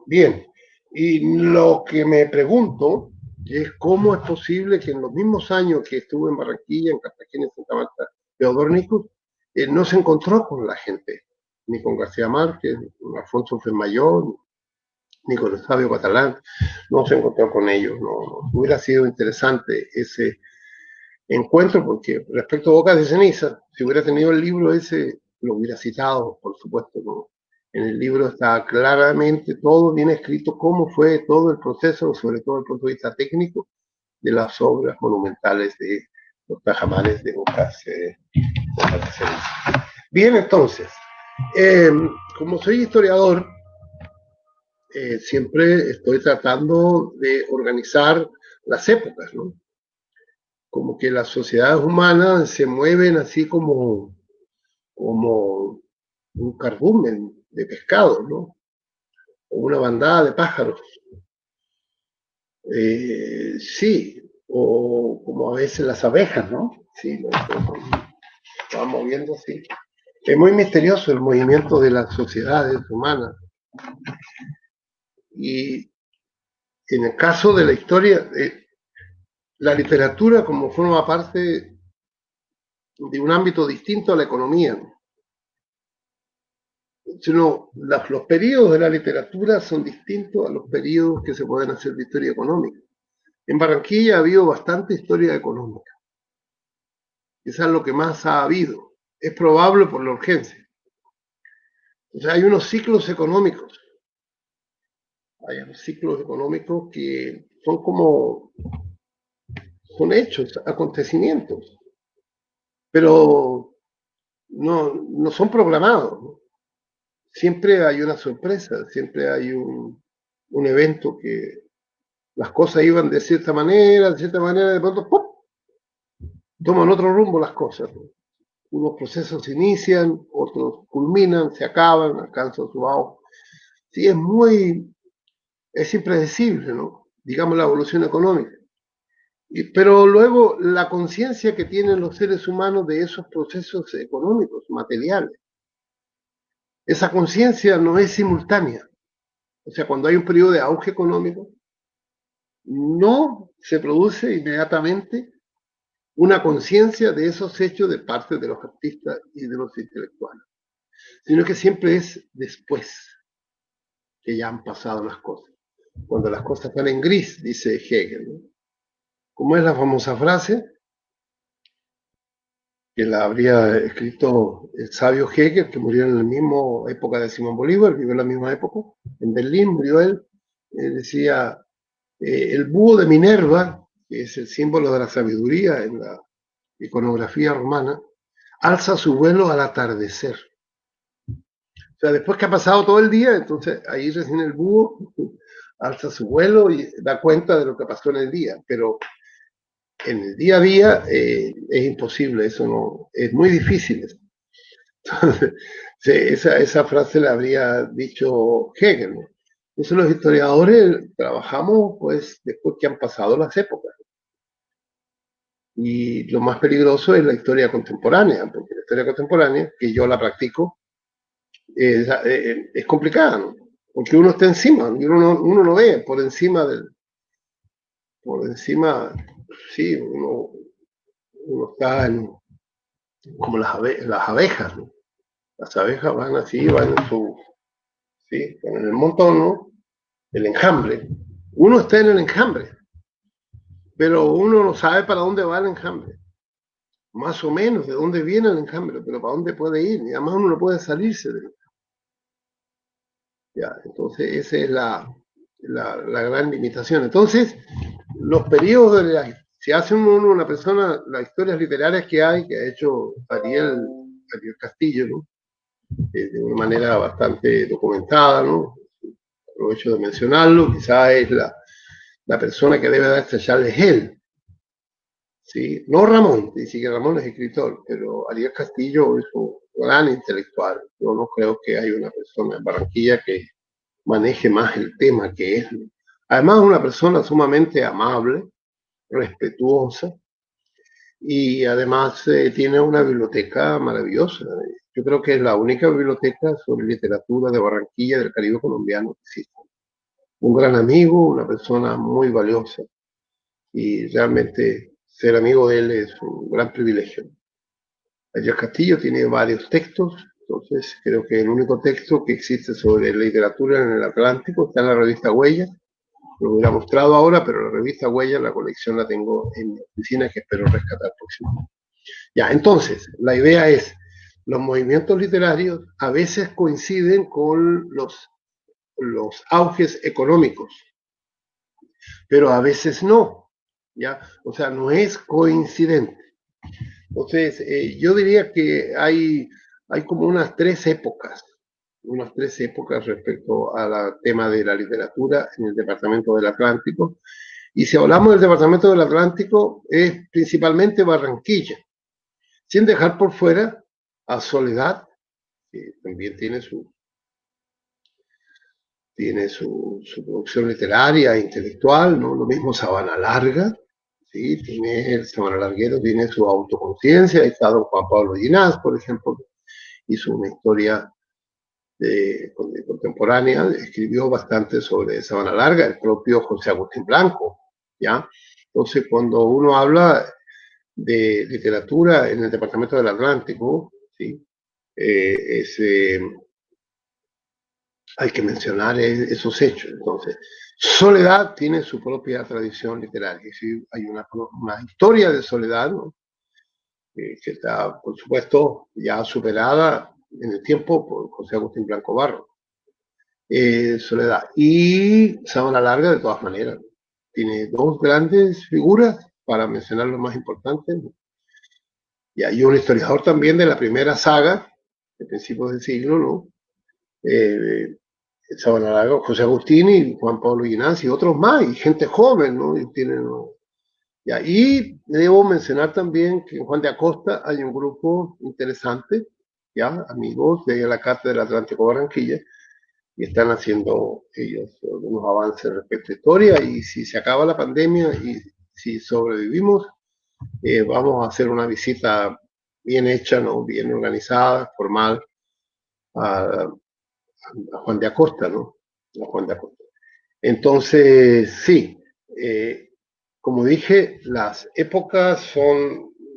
bien, y lo que me pregunto es cómo es posible que en los mismos años que estuvo en Barranquilla, en Cartagena, en Santa Marta, Teodor Nicos, no se encontró con la gente, ni con García Márquez, ni con Alfonso Fuenmayor, ni con Octavio Catalán, no se encontró con ellos, no. Hubiera sido interesante ese encuentro, porque respecto a Bocas de Ceniza, si hubiera tenido el libro ese, lo hubiera citado, por supuesto, ¿no? En el libro está claramente todo bien escrito, cómo fue todo el proceso, sobre todo desde el punto de vista técnico, de las obras monumentales de los tajamares de Bocas de Ceniza. Bien, entonces, como soy historiador, siempre estoy tratando de organizar las épocas, ¿no? Como que las sociedades humanas se mueven así como un cardumen de pescado, ¿no? O una bandada de pájaros. Sí, o como a veces las abejas, ¿no? Sí, se van moviendo así. Es muy misterioso el movimiento de las sociedades humanas. Y en el caso de la historia, la literatura como forma parte de un ámbito distinto a la economía, ¿no? Sino los periodos de la literatura son distintos a los periodos que se pueden hacer de historia económica. En Barranquilla ha habido bastante historia económica. Quizás lo que más ha habido. Es probable por la urgencia. O sea, hay unos ciclos económicos. Hay unos ciclos económicos que son como, son hechos, acontecimientos, pero no son programados, ¿no? Siempre hay una sorpresa, siempre hay un evento que las cosas iban de cierta manera, de pronto ¡pum!, toman otro rumbo las cosas, ¿no? Unos procesos se inician, otros culminan, se acaban, alcanzan su auge. Sí, es impredecible, ¿no? Digamos la evolución económica. Pero luego la conciencia que tienen los seres humanos de esos procesos económicos, materiales, esa conciencia no es simultánea. O sea, cuando hay un periodo de auge económico, no se produce inmediatamente una conciencia de esos hechos de parte de los artistas y de los intelectuales, sino que siempre es después que ya han pasado las cosas, cuando las cosas están en gris, dice Hegel, ¿no? ¿Cómo es la famosa frase? Que la habría escrito el sabio Hegel, que murió en la misma época de Simón Bolívar, vivió en la misma época, en Berlín murió él, decía, el búho de Minerva, que es el símbolo de la sabiduría en la iconografía romana, alza su vuelo al atardecer. O sea, después que ha pasado todo el día, entonces ahí recién el búho alza su vuelo y da cuenta de lo que pasó en el día, pero en el día a día es imposible, eso no, es muy difícil. Entonces, sí, esa frase la habría dicho Hegel, ¿no? Entonces los historiadores trabajamos pues después que han pasado las épocas. Y lo más peligroso es la historia contemporánea, porque la historia contemporánea, que yo la practico, es complicada, ¿no? Porque uno está encima, y uno no ve por encima por encima, sí, uno está como las abejas, ¿no? Las abejas van así, van en su, sí, van en el montón, ¿no? El enjambre. Uno está en el enjambre, pero uno no sabe para dónde va el enjambre. Más o menos de dónde viene el enjambre, pero para dónde puede ir. Y además uno no puede salirse de él. Ya, entonces esa es la gran limitación. Entonces, los periodos si hace uno una persona, las historias literarias que hay, que ha hecho Ariel Castillo, ¿no? De una manera bastante documentada, ¿no? Aprovecho de mencionarlo, quizá es la persona que debe dar esta charla es él, ¿sí? No Ramón, dice que Ramón es escritor, pero Ariel Castillo es un gran intelectual. Yo no creo que haya una persona en Barranquilla que maneje más el tema que él. Además, una persona sumamente amable, respetuosa, y además tiene una biblioteca maravillosa. Yo creo que es la única biblioteca sobre literatura de Barranquilla, del Caribe colombiano que existe. Un gran amigo, una persona muy valiosa, y realmente ser amigo de él es un gran privilegio. Ariel Castillo tiene varios textos, entonces creo que el único texto que existe sobre literatura en el Atlántico está en la revista Huella. Lo hubiera mostrado ahora, pero la revista Huella, la colección la tengo en mi oficina que espero rescatar próximamente. Ya, entonces, la idea es, los movimientos literarios a veces coinciden con los auges económicos, pero a veces no, ¿ya? O sea, no es coincidente. Entonces, yo diría que hay como unas tres épocas respecto al tema de la literatura en el Departamento del Atlántico. Y si hablamos del Departamento del Atlántico, es principalmente Barranquilla, sin dejar por fuera a Soledad, que también tiene su producción literaria e intelectual, ¿no? Lo mismo Sabana Larga, ¿sí? El Sabana Larguero tiene su autoconciencia, ahí está don Juan Pablo Ginás, por ejemplo, hizo una historia contemporánea, escribió bastante sobre Sabana Larga, el propio José Agustín Blanco, ¿ya? Entonces, cuando uno habla de literatura en el Departamento del Atlántico, ¿sí? Hay que mencionar esos hechos. Entonces, Soledad tiene su propia tradición literaria, ¿sí? Hay una historia de Soledad, ¿no? Que está, por supuesto, ya superada en el tiempo por José Agustín Blanco Barro. Soledad. Y Sabana Larga, de todas maneras, tiene dos grandes figuras, para mencionar lo más importante. Y hay un historiador también de la primera saga, de principios del siglo, ¿no? Sabana Larga, José Agustín y Juan Pablo Ginás y otros más, y gente joven, ¿no? Y ahí debo mencionar también que en Juan de Acosta hay un grupo interesante, ya, amigos de la Cátedra Atlántico Barranquilla, y están haciendo ellos unos avances respecto a historia, y si se acaba la pandemia y si sobrevivimos, vamos a hacer una visita bien hecha, ¿no? Bien organizada, formal, a Juan de Acosta, ¿no? A Juan de Acosta. Entonces, sí, como dije, las épocas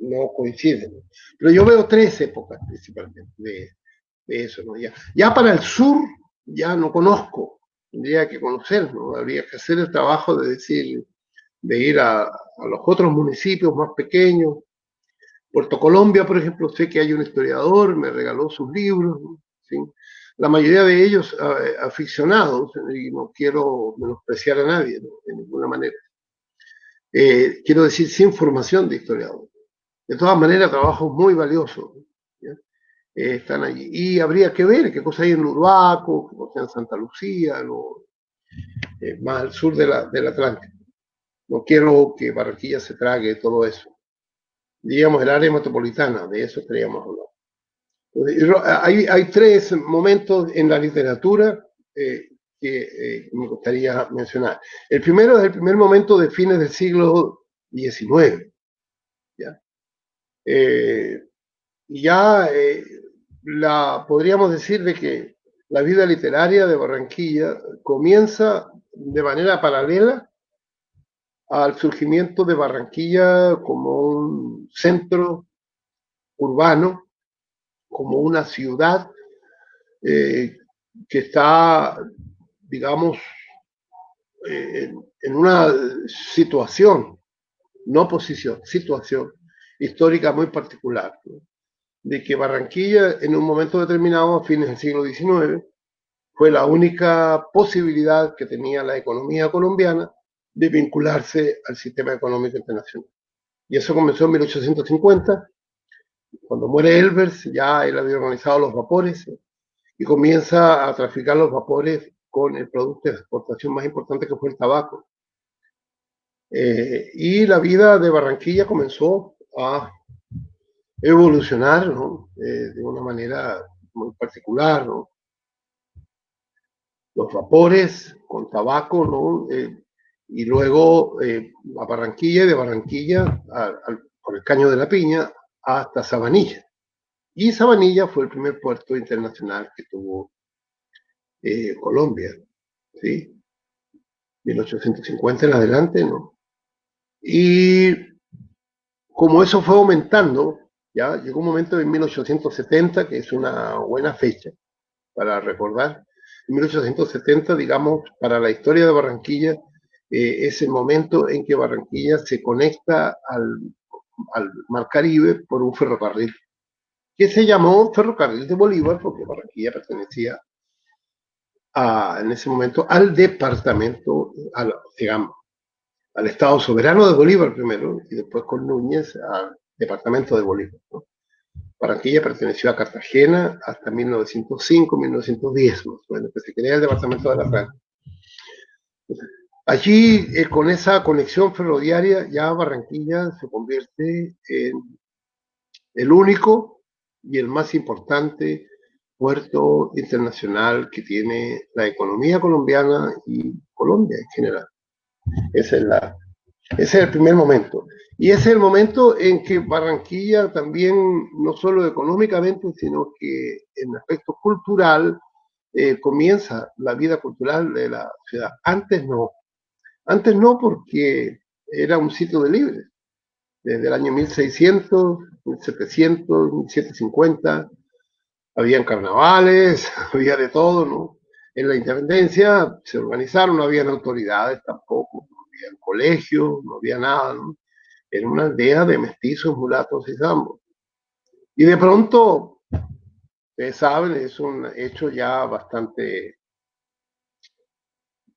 no coinciden. Pero yo veo tres épocas principalmente de eso, ¿no? Ya para el sur, ya no conozco, tendría que conocer, ¿no? Habría que hacer el trabajo de decir, de ir a los otros municipios más pequeños. Puerto Colombia, por ejemplo, sé que hay un historiador, me regaló sus libros, ¿no? ¿Sí? La mayoría de ellos aficionados, y no quiero menospreciar a nadie, ¿no? De ninguna manera. Quiero decir, sin formación de historiador. De todas maneras, trabajos muy valiosos, ¿ya? Están allí. Y habría que ver qué cosa hay en Uruaco, qué cosa hay en Santa Lucía, más al sur del Atlántico. No quiero que Barranquilla se trague todo eso. Digamos, el área metropolitana, de eso estaríamos hablando. Hay tres momentos en la literatura me gustaría mencionar. El primero es el primer momento de fines del siglo XIX. ¿Ya? Podríamos decir de que la vida literaria de Barranquilla comienza de manera paralela al surgimiento de Barranquilla como un centro urbano, como una ciudad que está, digamos, en una situación, no posición, situación histórica muy particular, ¿no? De que Barranquilla en un momento determinado, a fines del siglo XIX, fue la única posibilidad que tenía la economía colombiana de vincularse al sistema económico internacional. Y eso comenzó en 1850, cuando muere Elbers, ya él había organizado los vapores y comienza a traficar los vapores con el producto de exportación más importante que fue el tabaco. Y la vida de Barranquilla comenzó a evolucionar, ¿no? De una manera muy particular, ¿no? Los vapores con tabaco, ¿no? Y luego a Barranquilla y de Barranquilla por el Caño de la Piña hasta Sabanilla. Y Sabanilla fue el primer puerto internacional que tuvo Colombia, ¿sí? 1850 en adelante, ¿no? Y como eso fue aumentando, ya llegó un momento en 1870, que es una buena fecha para recordar. En 1870, digamos, para la historia de Barranquilla, es el momento en que Barranquilla se conecta al Mar Caribe por un ferrocarril, que se llamó Ferrocarril de Bolívar, porque Barranquilla pertenecía en ese momento al departamento, digamos, al Estado soberano de Bolívar primero, y después con Núñez al departamento de Bolívar, ¿no? Barranquilla perteneció a Cartagena hasta 1905, 1910, bueno, que se crea el departamento de la Franja. Allí, con esa conexión ferroviaria, ya Barranquilla se convierte en el único y el más importante puerto internacional que tiene la economía colombiana y Colombia en general. Ese es el primer momento. Y ese es el momento en que Barranquilla también, no solo económicamente, sino que en aspecto cultural, comienza la vida cultural de la ciudad. Antes no porque era un sitio de libre. Desde el año 1600, 1700, 1750, habían carnavales, había de todo, ¿no? En la independencia se organizaron, no habían autoridades tampoco, no había colegios, no había nada, ¿no? Era una aldea de mestizos, mulatos y zambos. Y de pronto, ustedes saben, es un hecho ya bastante,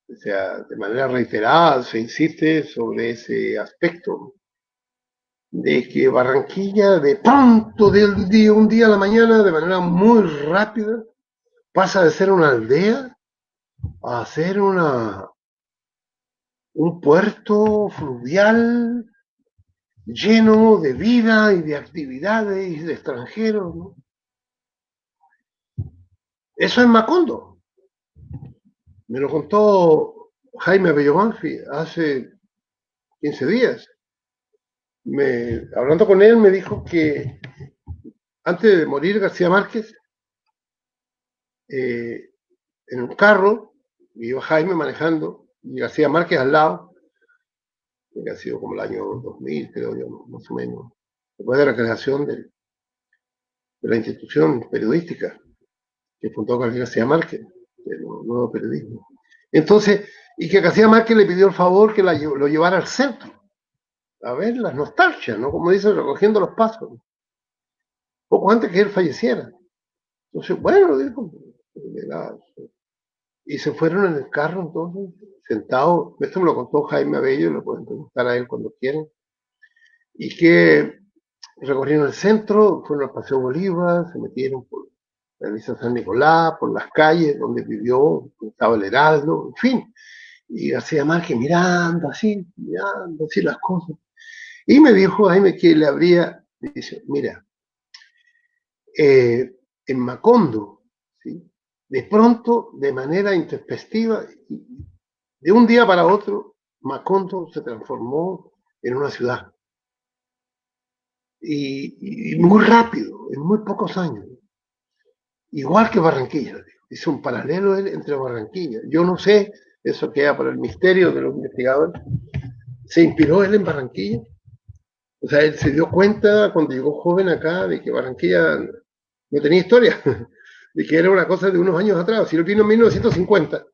o sea, de manera reiterada se insiste sobre ese aspecto, ¿no? De que Barranquilla de pronto, un día a la mañana, de manera muy rápida, pasa de ser una aldea a ser un puerto fluvial lleno de vida y de actividades y de extranjeros, ¿no? Eso es Macondo. Me lo contó Jaime Bello Banfi hace 15 días. Hablando con él, me dijo que antes de morir García Márquez, en un carro, iba Jaime manejando, y García Márquez al lado, que ha sido como el año 2000, creo yo, más o menos, después de la creación de la institución periodística que fundó García Márquez, el nuevo periodismo. Entonces, y que García Márquez le pidió el favor que lo llevara al centro, a ver las nostalgias, ¿no? Como dice, recogiendo los pasos, poco antes que él falleciera. Entonces, bueno, dijo, y se fueron en el carro entonces, sentados, esto me lo contó Jaime Abello, lo pueden preguntar a él cuando quieran, y que recorrieron el centro, fueron al Paseo Bolívar, se metieron por la Avenida San Nicolás, por las calles donde vivió, estaba el Heraldo, en fin, y García Márquez mirando así las cosas. Y me dijo Jaime que le habría, dice, mira, en Macondo, ¿sí? De pronto, de manera intempestiva, de un día para otro, Macondo se transformó en una ciudad. Y muy rápido, en muy pocos años. Igual que Barranquilla. Hizo un paralelo entre Barranquilla. Yo no sé, eso queda para el misterio de los investigadores. ¿Se inspiró él en Barranquilla? O sea, él se dio cuenta cuando llegó joven acá de que Barranquilla no tenía historia, de que era una cosa de unos años atrás. Si él vino en 1950,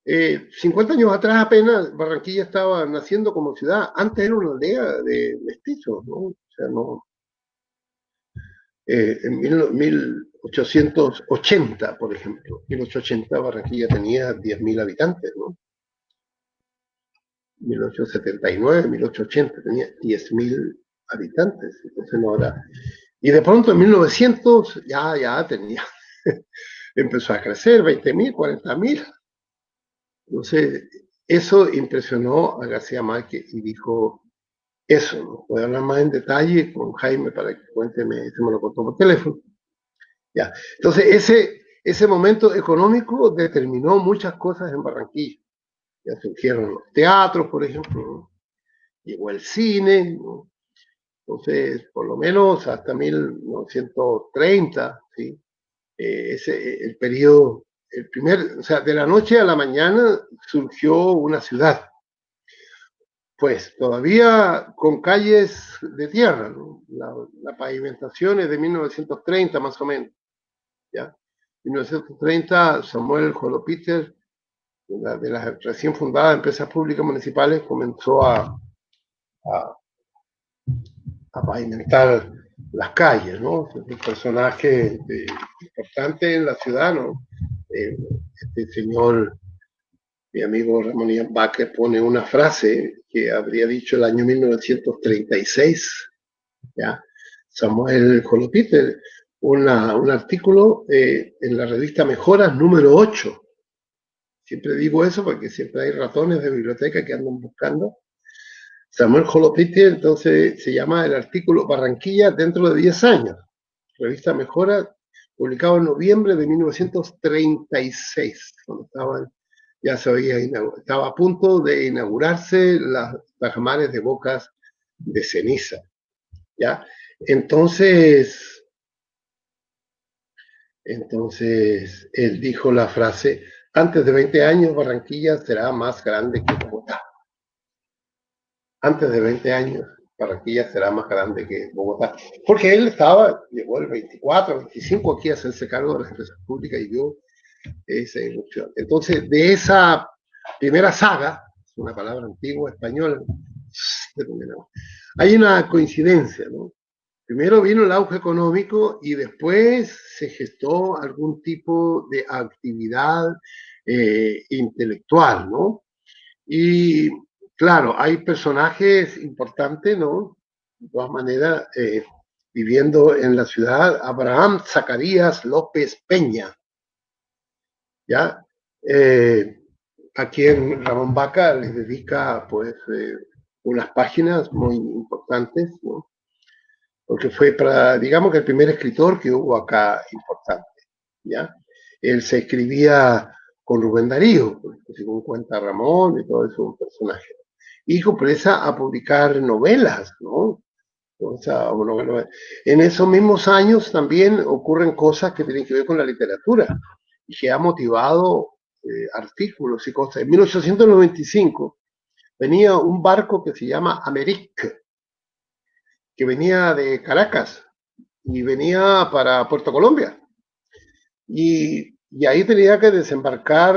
50 años atrás apenas Barranquilla estaba naciendo como ciudad. Antes era una aldea de mestizos, ¿no? O sea, no. En 1880, por ejemplo, 1880 Barranquilla tenía 10.000 habitantes, ¿no? 1879, 1880 tenía 10.000 habitantes, entonces no era. Y de pronto en 1900 ya tenía, empezó a crecer, 20.000, 40.000. Entonces, eso impresionó a García Márquez y dijo, eso, ¿no? Voy a hablar más en detalle con Jaime para que cuénteme, se me lo contó por teléfono. Ya. Entonces, ese momento económico determinó muchas cosas en Barranquilla. Ya surgieron los teatros, por ejemplo, ¿no? Llegó el cine, ¿no? Entonces, por lo menos hasta 1930, ¿sí? El periodo, o sea, de la noche a la mañana surgió una ciudad, pues todavía con calles de tierra, ¿no? La pavimentación es de 1930 más o menos, ¿ya? 1930, Samuel Holopiter, de las recién fundadas empresas públicas municipales, comenzó a pavimentar las calles, ¿no? Es un personaje importante en la ciudad, ¿no? Este señor, mi amigo Ramón Ian Baker, pone una frase que habría dicho el año 1936, ¿ya? Samuel Holopiter, un artículo en la revista Mejoras número 8. Siempre digo eso porque siempre hay ratones de biblioteca que andan buscando. Samuel Holopiter, entonces se llama el artículo Barranquilla dentro de 10 años. Revista Mejora, publicado en noviembre de 1936, cuando estaba a punto de inaugurarse las tajamares de Bocas de Ceniza. ¿Ya? Entonces él dijo la frase, antes de 20 años Barranquilla será más grande que Bogotá. Antes de 20 años Barranquilla será más grande que Bogotá. Porque él llegó el 24, 25 aquí a hacerse cargo de las empresas públicas y vio esa irrupción. Entonces, de esa primera saga, es una palabra antigua española, hay una coincidencia, ¿no? Primero vino el auge económico y después se gestó algún tipo de actividad intelectual, ¿no? Y claro, hay personajes importantes, ¿no? De todas maneras, viviendo en la ciudad, Abraham Zacarías López Peña, ¿ya? A quien Ramón Baca les dedica, pues, unas páginas muy importantes, ¿no? Porque fue digamos que el primer escritor que hubo acá importante, ¿ya? Él se escribía con Rubén Darío, según cuenta Ramón y todo eso, un personaje. Y comienza a publicar novelas, ¿no? En esos mismos años también ocurren cosas que tienen que ver con la literatura y que ha motivado artículos y cosas. En 1895 venía un barco que se llama Americ, que venía de Caracas y venía para Puerto Colombia. Y ahí tenía que desembarcar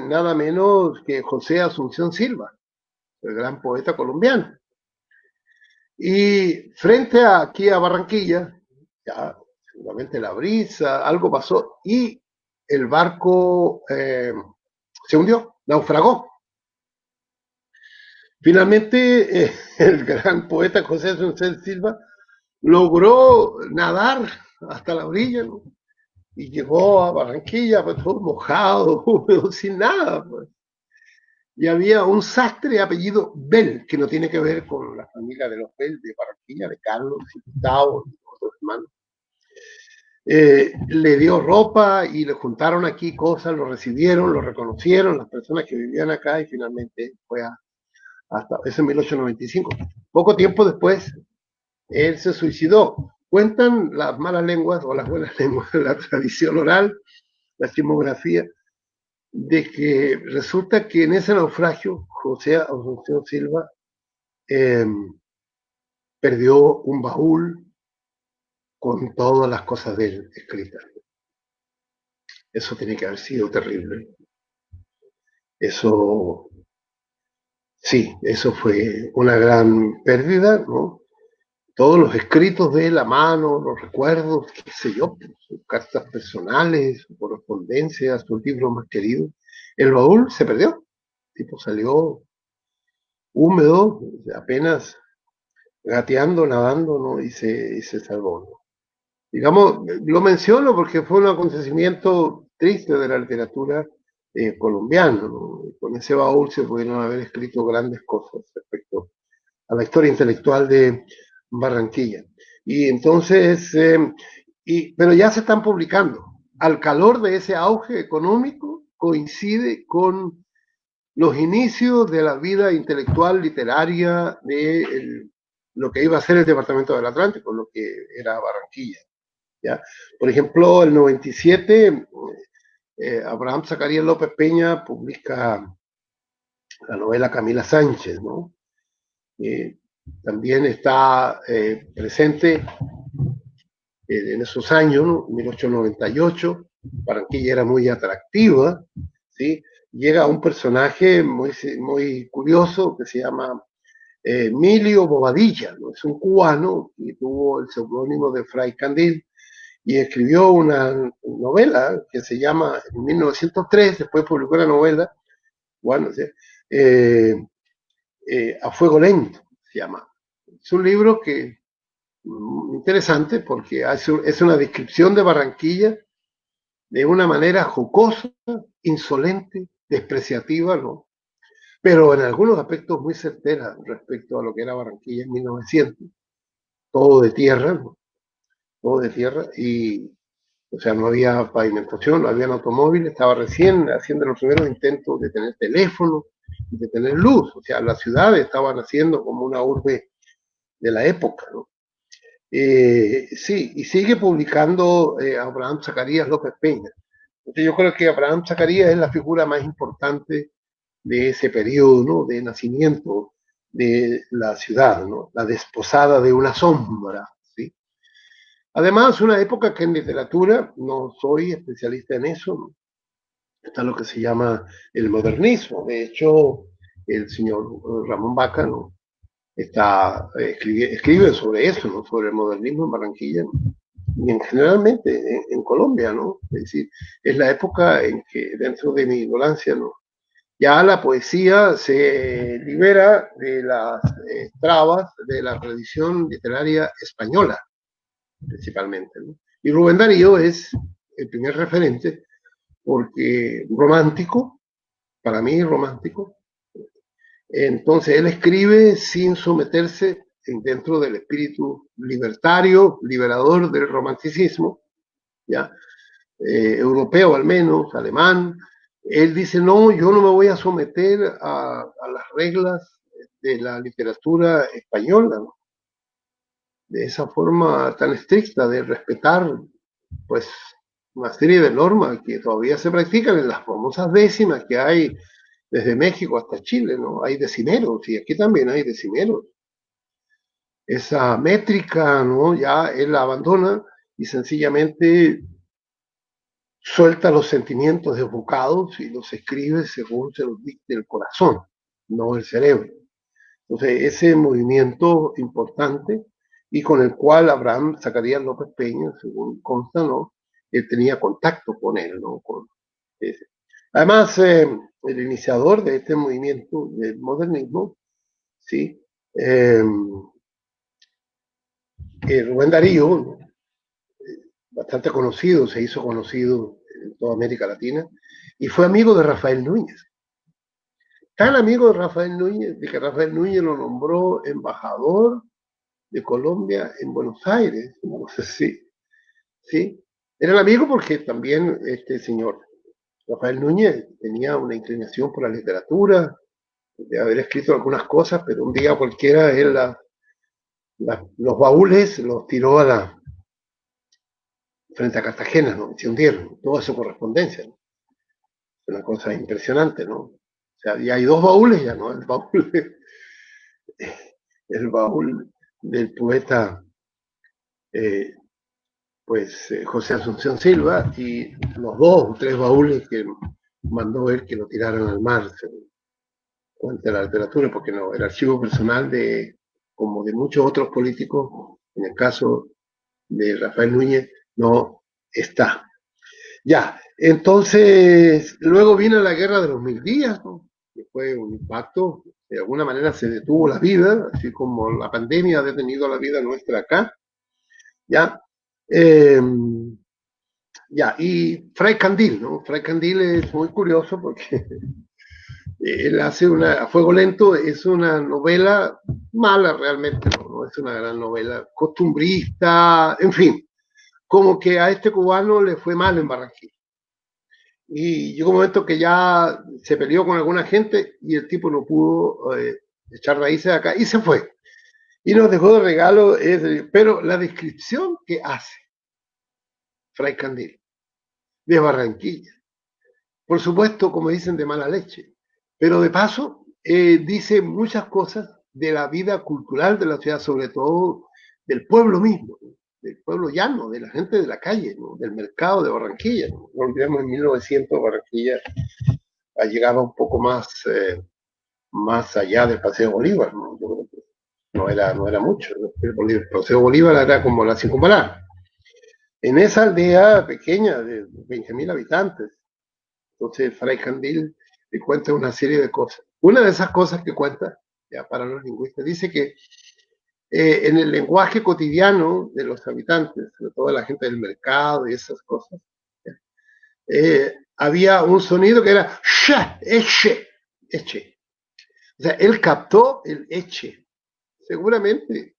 nada menos que José Asunción Silva, el gran poeta colombiano. Y frente aquí a Barranquilla, ya seguramente la brisa, algo pasó y el barco se hundió, naufragó. Finalmente, el gran poeta José Asunción Silva logró nadar hasta la orilla, ¿no? Y llegó a Barranquilla, pues, todo mojado, húmedo, sin nada. Pues. Y había un sastre apellido Bell, que no tiene que ver con la familia de los Bell de Barranquilla, de Carlos y Gustavo y otros hermanos. Le dio ropa y le juntaron aquí cosas, lo recibieron, lo reconocieron las personas que vivían acá y finalmente fue hasta ese 1895. Poco tiempo después, él se suicidó. Cuentan las malas lenguas o las buenas lenguas, la tradición oral, la chismografía, de que resulta que en ese naufragio José Asunción Silva eh, perdió un baúl con todas las cosas de él escritas. Eso tiene que haber sido terrible. Eso, sí, eso fue una gran pérdida, ¿no? Todos los escritos de él a mano, los recuerdos, qué sé yo, sus cartas personales, su correspondencia, sus libros más queridos. El baúl se perdió, el tipo salió húmedo, apenas gateando, nadando, ¿no? Y se salvó, ¿no? Digamos, lo menciono porque fue un acontecimiento triste de la literatura colombiana, ¿no? Con ese baúl se pudieron haber escrito grandes cosas respecto a la historia intelectual de Barranquilla. Y entonces, pero ya se están publicando. Al calor de ese auge económico coincide con los inicios de la vida intelectual literaria de lo que iba a ser el Departamento del Atlántico, lo que era Barranquilla. ¿Ya? Por ejemplo, el 97, Abraham Zacarías López Peña publica la novela Camila Sánchez, ¿no? También está presente en esos años, ¿no? 1898, Barranquilla era muy atractiva, ¿sí? Llega un personaje muy curioso que se llama Emilio Bobadilla, ¿no? Es un cubano que tuvo el seudónimo de Fray Candil y escribió una novela que se llama en 1903, después publicó la novela, bueno, ¿sí? A Fuego Lento se llama. Es un libro que interesante porque es una descripción de Barranquilla de una manera jocosa, insolente, despreciativa, ¿no? Pero en algunos aspectos muy certera respecto a lo que era Barranquilla en 1900. Todo de tierra, ¿no? Todo de tierra y, o sea, no había pavimentación, no había automóviles, estaba recién haciendo los primeros intentos de tener teléfono y de tener luz, o sea, las ciudades estaban haciendo como una urbe de la época, ¿no? Sí, y sigue publicando Abraham Zacarías López Peña. Entonces yo creo que Abraham Zacarías es la figura más importante de ese periodo, ¿no? De nacimiento de la ciudad, ¿no? La desposada de una sombra, ¿sí? Además, una época que en literatura, no soy especialista en eso, ¿no? Está lo que se llama el modernismo. De hecho, el señor Ramón Baca, ¿no? Escribe sobre eso, ¿no? Sobre el modernismo en Barranquilla, ¿no? Y generalmente en Colombia, ¿no? Es decir, es la época en que, dentro de mi ignorancia, ¿no? Ya la poesía se libera de las trabas de la tradición literaria española, principalmente, ¿no? Y Rubén Darío es el primer referente porque romántico, para mí romántico, entonces él escribe sin someterse dentro del espíritu libertario, liberador del romanticismo, ¿ya? Europeo al menos, alemán. Él dice, no, yo no me voy a someter a las reglas de la literatura española, ¿no? De esa forma tan estricta de respetar, pues, una serie de normas que todavía se practican en las famosas décimas que hay desde México hasta Chile, ¿no? Hay decimeros, y aquí también hay decimeros. Esa métrica, ¿no? Ya él la abandona y sencillamente suelta los sentimientos desbocados y los escribe según se los dicte el corazón, no el cerebro. Entonces, ese movimiento importante y con el cual Abraham Zacarías López Peña, según consta, ¿no? Él tenía contacto con él, ¿no? Con ese. Además, el iniciador de este movimiento del modernismo, ¿sí? Rubén Darío, bastante conocido, se hizo conocido en toda América Latina, y fue amigo de Rafael Núñez. Tan amigo de Rafael Núñez, de que Rafael Núñez lo nombró embajador de Colombia en Buenos Aires. No sé sí. Era el amigo porque también este señor Rafael Núñez tenía una inclinación por la literatura, de haber escrito algunas cosas, pero un día cualquiera él los baúles los tiró frente a Cartagena, ¿no? Se hundieron, toda su correspondencia, ¿no? Es una cosa impresionante, ¿no? O sea, ya hay dos baúles ya, ¿no? El baúl del poeta José Asunción Silva y los dos o tres baúles que mandó él que lo tiraran al mar, cuenta la literatura, porque no, el archivo personal como de muchos otros políticos, en el caso de Rafael Núñez, no está. Ya, entonces, luego vino la guerra de los 1000 días, ¿no? Que fue un impacto, de alguna manera se detuvo la vida, así como la pandemia ha detenido la vida nuestra acá, ¿ya? Ya, y Fray Candil, ¿no? Fray Candil es muy curioso porque él hace a fuego lento, es una novela mala realmente, no es una gran novela, costumbrista, en fin, como que a este cubano le fue mal en Barranquilla. Y llegó un momento que ya se peleó con alguna gente y el tipo no pudo echar raíces acá y se fue. Y nos dejó de regalo, pero la descripción que hace Fray Candil de Barranquilla, por supuesto, como dicen, de mala leche, pero de paso dice muchas cosas de la vida cultural de la ciudad, sobre todo del pueblo mismo, ¿no? Del pueblo llano, de la gente de la calle, ¿no? Del mercado de Barranquilla. No olvidemos, en 1900 Barranquilla llegaba un poco más allá del Paseo Bolívar, ¿no? Yo creo que no era mucho. El Paseo Bolívar era como la circunvalar. En esa aldea pequeña de 20.000 habitantes, entonces Fray Candil le cuenta una serie de cosas. Una de esas cosas que cuenta, ya para los lingüistas, dice que en el lenguaje cotidiano de los habitantes, sobre todo la gente del mercado y esas cosas, había un sonido que era sh, eche. O sea, él captó el eche, seguramente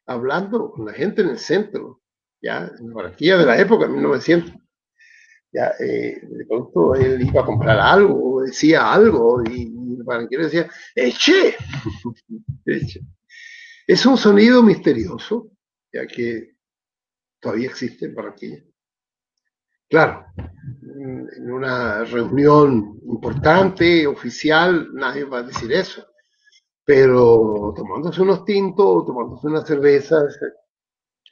hablando con la gente en el centro, ya en Barranquilla de la época, 1900. Ya, de pronto él iba a comprar algo, decía algo, y el barranquero decía, ¡eche! Eche. Es un sonido misterioso, ya que todavía existe en Barranquilla. Claro, en una reunión importante, oficial, nadie va a decir eso, pero tomándose unos tintos, tomándose unas cervezas,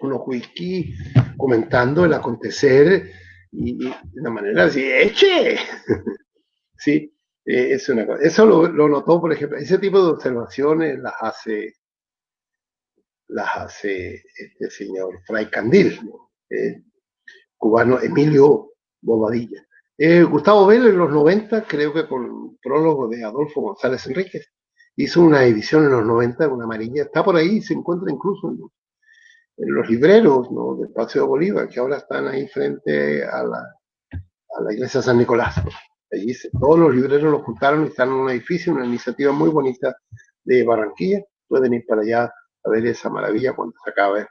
unos whisky, comentando el acontecer y de una manera así, ¡eche! Sí, es una cosa. Eso lo notó, por ejemplo, ese tipo de observaciones las hace este señor Fray Candil, ¿no? Cubano Emilio Bobadilla. Gustavo Vélez en los 90, creo que con prólogo de Adolfo González Enríquez, hizo una edición en los 90, una amarilla, está por ahí, se encuentra incluso en los libreros, ¿no? Del Paseo Bolívar, que ahora están ahí frente a la iglesia de San Nicolás. Allí todos los libreros los juntaron y están en un edificio, una iniciativa muy bonita de Barranquilla. Pueden ir para allá a ver esa maravilla cuando se acabe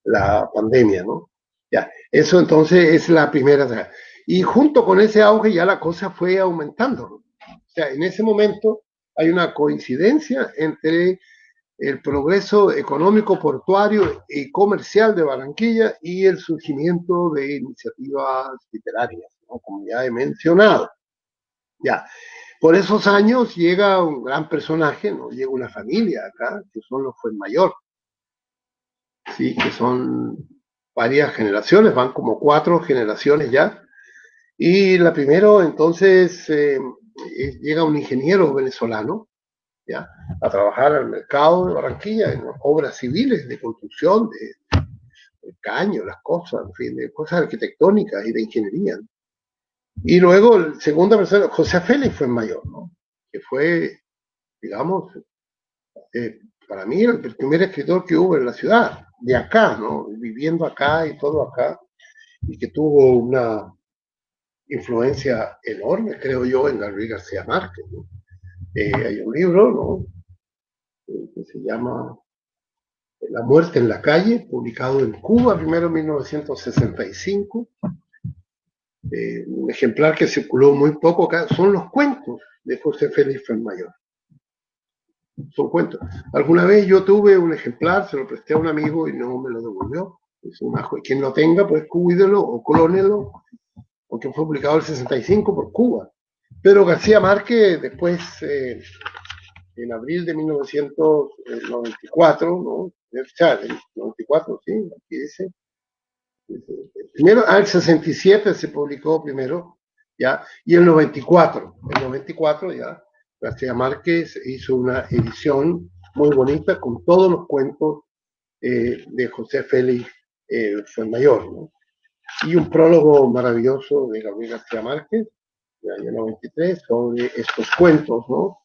la pandemia, ¿no? Ya, eso entonces es la primera. Y junto con ese auge ya la cosa fue aumentando, ¿no? O sea, en ese momento hay una coincidencia entre el progreso económico, portuario y comercial de Barranquilla y el surgimiento de iniciativas literarias, ¿no? Como ya he mencionado. Ya. Por esos años llega un gran personaje, ¿no? Llega una familia acá, que son los Fuenmayor, ¿sí? Que son varias generaciones, van como 4 generaciones ya. Y la primero, entonces, llega un ingeniero venezolano, ¿ya? A trabajar al mercado de Barranquilla en obras civiles de construcción, de caño, las cosas, en fin, de cosas arquitectónicas y de ingeniería. Y luego, la segunda persona, José Félix Fuenmayor, ¿no? Que fue, digamos, para mí el primer escritor que hubo en la ciudad, de acá, ¿no? Viviendo acá y todo acá, y que tuvo una influencia enorme, creo yo, en Gabriel García Márquez, ¿no? Hay un libro, ¿no? Que se llama La muerte en la calle, publicado en Cuba, primero en 1965. Un ejemplar que circuló muy poco acá, son los cuentos de José Félix Fuenmayor. Son cuentos. Alguna vez yo tuve un ejemplar, se lo presté a un amigo y no me lo devolvió. Es un ajo. Y quien lo tenga, pues cuídelo o clónelo, porque fue publicado el 65 por Cuba. Pero García Márquez, después, en abril de 1994, ¿no? O sea, el 94, sí, aquí dice. Primero, el 67 se publicó primero, ¿ya? Y el 94 ya, García Márquez hizo una edición muy bonita con todos los cuentos de José Félix Fuenmayor, ¿no? Y un prólogo maravilloso de Gabriel García Márquez, del año 93, sobre estos cuentos, ¿no?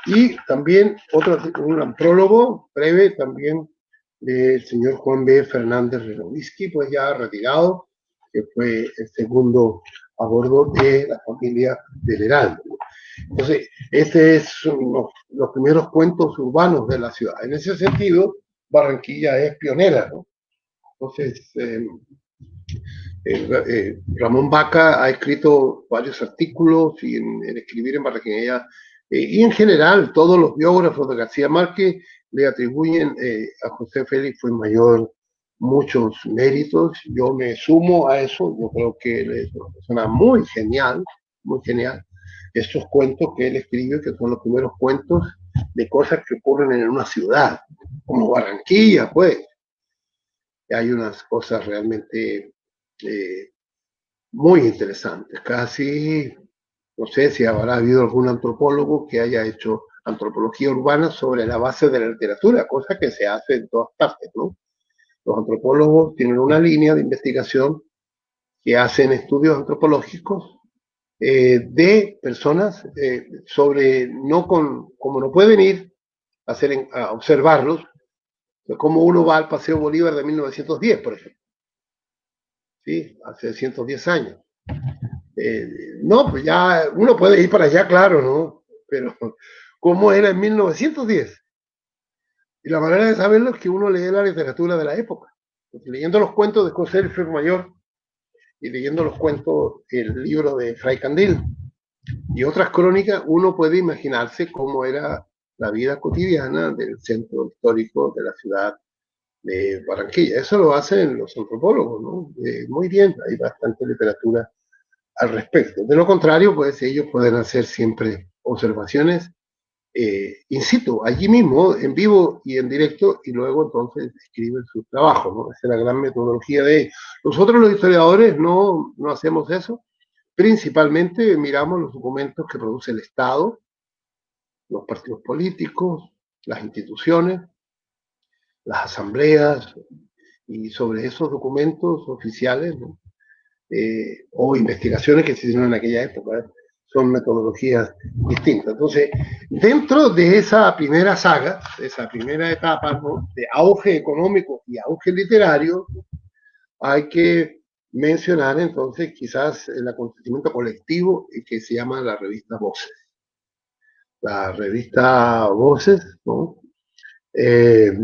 Y también un prólogo breve también del señor Juan B. Fernández Renovisky, pues ya retirado, que fue el segundo a bordo de la familia del Heraldo. Entonces, este es los primeros cuentos urbanos de la ciudad. En ese sentido, Barranquilla es pionera, ¿no? Entonces, Ramón Baca ha escrito varios artículos y en escribir en Barranquilla, y en general todos los biógrafos de García Márquez le atribuyen a José Félix Fuenmayor muchos méritos. Yo me sumo a eso, yo creo que él es una persona muy genial, muy genial. Estos cuentos que él escribe, que son los primeros cuentos de cosas que ocurren en una ciudad, como Barranquilla, pues. Hay unas cosas realmente muy interesantes. Casi, no sé si habrá habido algún antropólogo que haya hecho antropología urbana sobre la base de la literatura, cosa que se hace en todas partes, ¿no? Los antropólogos tienen una línea de investigación que hacen estudios antropológicos de personas sobre, no con, como no pueden ir a observarlos, como uno va al Paseo Bolívar de 1910, por ejemplo. ¿Sí? Hace 110 años. No, pues ya uno puede ir para allá, claro, ¿no? Pero ¿cómo era en 1910? Y la manera de saberlo es que uno lee la literatura de la época. Porque leyendo los cuentos de José Mayor y leyendo los cuentos, el libro de Fray Candil y otras crónicas, uno puede imaginarse cómo era la vida cotidiana del centro histórico de la ciudad de Barranquilla. Eso lo hacen los antropólogos, ¿no? Muy bien, hay bastante literatura al respecto. De lo contrario, pues ellos pueden hacer siempre observaciones in situ, allí mismo, en vivo y en directo, y luego entonces escriben su trabajo, ¿no? Esa es la gran metodología de ellos. Nosotros los historiadores no hacemos eso, principalmente miramos los documentos que produce el Estado, los partidos políticos, las instituciones, las asambleas, y sobre esos documentos oficiales, ¿no? O investigaciones que se hicieron en aquella época, son metodologías distintas. Entonces, dentro de esa primera saga, de esa primera etapa, ¿no?, de auge económico y auge literario, hay que mencionar entonces quizás el acontecimiento colectivo que se llama la revista Voces. La revista Voces, ¿no? De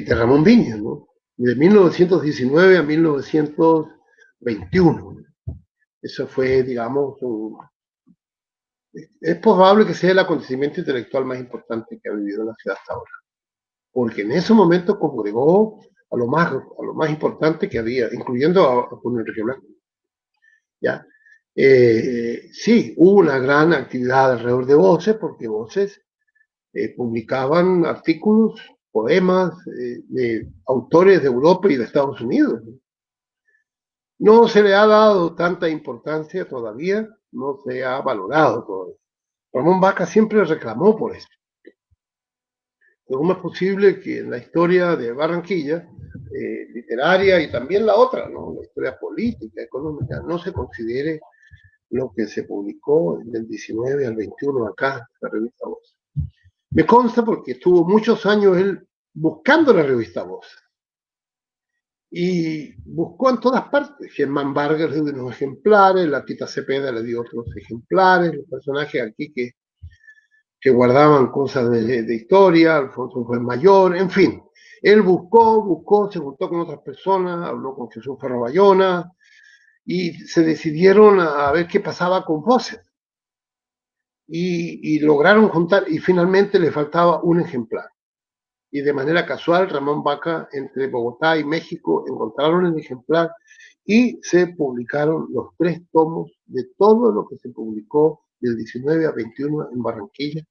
Ramón Viñas, ¿no? De 1919 a 1921. Eso fue, digamos, es probable que sea el acontecimiento intelectual más importante que ha vivido la ciudad hasta ahora. Porque en ese momento congregó a lo más importante que había, incluyendo a Julio Enrique Blanco. ¿Ya? Sí, hubo una gran actividad alrededor de Voces, porque Voces publicaban artículos, poemas de autores de Europa y de Estados Unidos. No se le ha dado tanta importancia todavía, no se ha valorado todavía. Ramón Vaca siempre reclamó por eso. ¿Cómo es posible que en la historia de Barranquilla, literaria y también la otra, ¿no? La historia política, económica, no se considere lo que se publicó del 19 al 21 acá, la revista Voz? Me consta porque estuvo muchos años él buscando la revista Voz. Y buscó en todas partes. Germán Vargas le dio unos ejemplares, la Tita Cepeda le dio otros ejemplares, los personajes aquí que guardaban cosas de historia, Alfonso fue mayor, en fin. Él buscó, se juntó con otras personas, habló con Jesús Ferro Bayona y se decidieron a ver qué pasaba con Voces. Y lograron juntar, y finalmente le faltaba un ejemplar. Y de manera casual, Ramón Vaca, entre Bogotá y México, encontraron el ejemplar y se publicaron los 3 tomos de todo lo que se publicó del 19 a 21 en Barranquilla,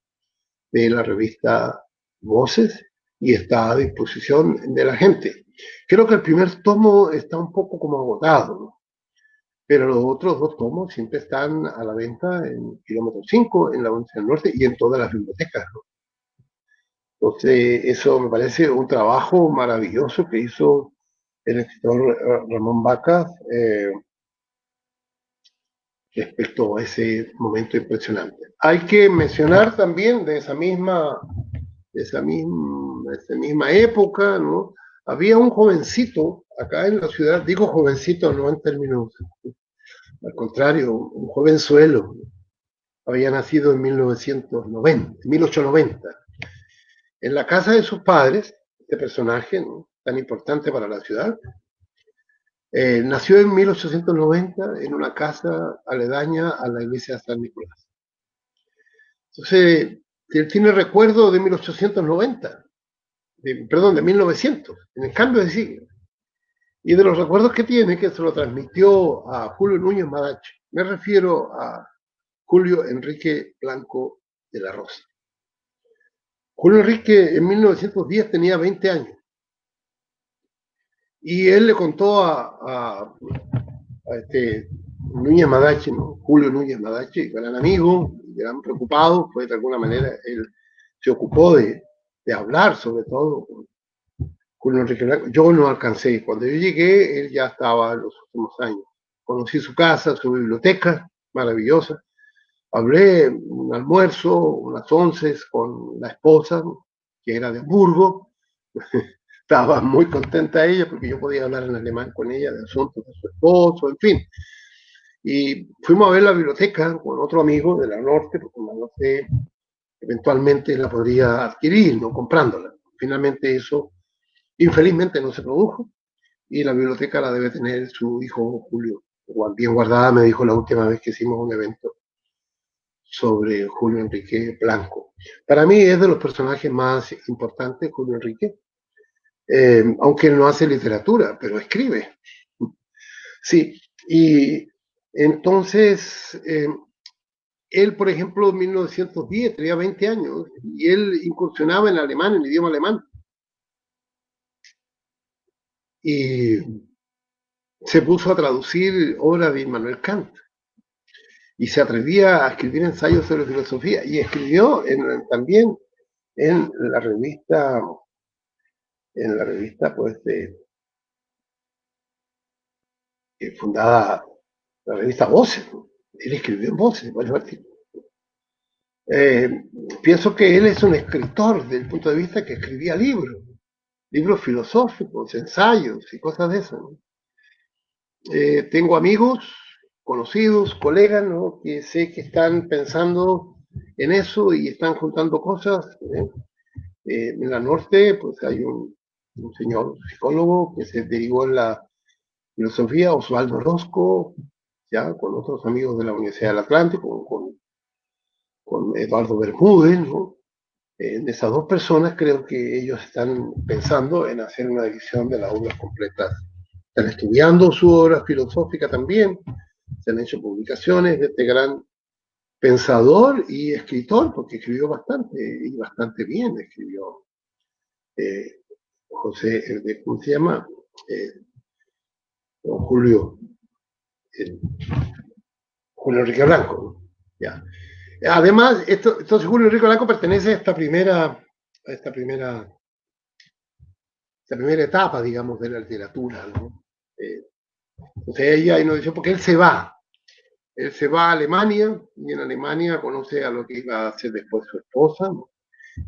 de la revista Voces, y está a disposición de la gente. Creo que el primer tomo está un poco como agotado, ¿no? Pero los otros 2 tomos siempre están a la venta en Kilómetro 5, en la Universidad del Norte y en todas las bibliotecas, ¿no? Entonces, eso me parece un trabajo maravilloso que hizo el escritor Ramón Vaca respecto a ese momento impresionante. Hay que mencionar también de esa misma época, ¿no? Había un jovencito acá en la ciudad, digo jovencito no en términos, al contrario, un jovenzuelo, había nacido en 1890, en la casa de sus padres, este personaje, ¿no?, tan importante para la ciudad. Nació en 1890 en una casa aledaña a la iglesia de San Nicolás. Entonces, él tiene recuerdo de 1890, de 1900, en el cambio de siglo. Y de los recuerdos que tiene, que se lo transmitió a Julio Núñez Madache, me refiero a Julio Enrique Blanco de la Rosa. Julio Enrique en 1910 tenía 20 años. Y él le contó a Núñez Madache, ¿no?, Julio Núñez Madache, gran amigo, gran preocupado, pues de alguna manera él se ocupó de hablar sobre todo con Julio Enrique Blanco. Yo no alcancé, cuando yo llegué, él ya estaba en los últimos años. Conocí su casa, su biblioteca, maravillosa. Hablé un almuerzo, unas 11 con la esposa, que era de Hamburgo. Estaba muy contenta ella porque yo podía hablar en alemán con ella de asuntos de su esposo, en fin. Y fuimos a ver la biblioteca con otro amigo de la Norte, porque la Norte eventualmente la podría adquirir, no comprándola. Finalmente eso, infelizmente, no se produjo y la biblioteca la debe tener su hijo Julio, bien guardada, me dijo la última vez que hicimos un evento sobre Julio Enrique Blanco. Para mí es de los personajes más importantes, Julio Enrique, aunque él no hace literatura, pero escribe. Sí, y entonces, él, por ejemplo, en 1910 tenía 20 años y él incursionaba en alemán, en el idioma alemán. Y se puso a traducir obras de Immanuel Kant. Y se atrevía a escribir ensayos sobre filosofía. Y escribió también en la revista, pues, fundada, la revista Voces. Él escribió en Voces varios artículos. Pienso que él es un escritor desde el punto de vista que escribía libros filosóficos, ensayos y cosas de eso, ¿no? Tengo amigos, conocidos, colegas, ¿no?, que sé que están pensando en eso y están juntando cosas. En la Norte, pues hay un señor psicólogo que se derivó en la filosofía, Osvaldo Orozco, ya con otros amigos de la Universidad del Atlántico, con Eduardo Bermúdez, ¿no? De esas 2 personas creo que ellos están pensando en hacer una edición de las obras completas. Están estudiando su obra filosófica también, se han hecho publicaciones de este gran pensador y escritor, porque escribió bastante, y bastante bien escribió ¿cómo se llama? Don Julio, Julio Enrique Blanco, ¿no? Ya. Además, entonces Julio Enrique Blanco pertenece a esta primera etapa, digamos, de la literatura, ¿no? Entonces ella ahí nos dice, porque él se va a Alemania, y en Alemania conoce a lo que iba a ser después su esposa, ¿no?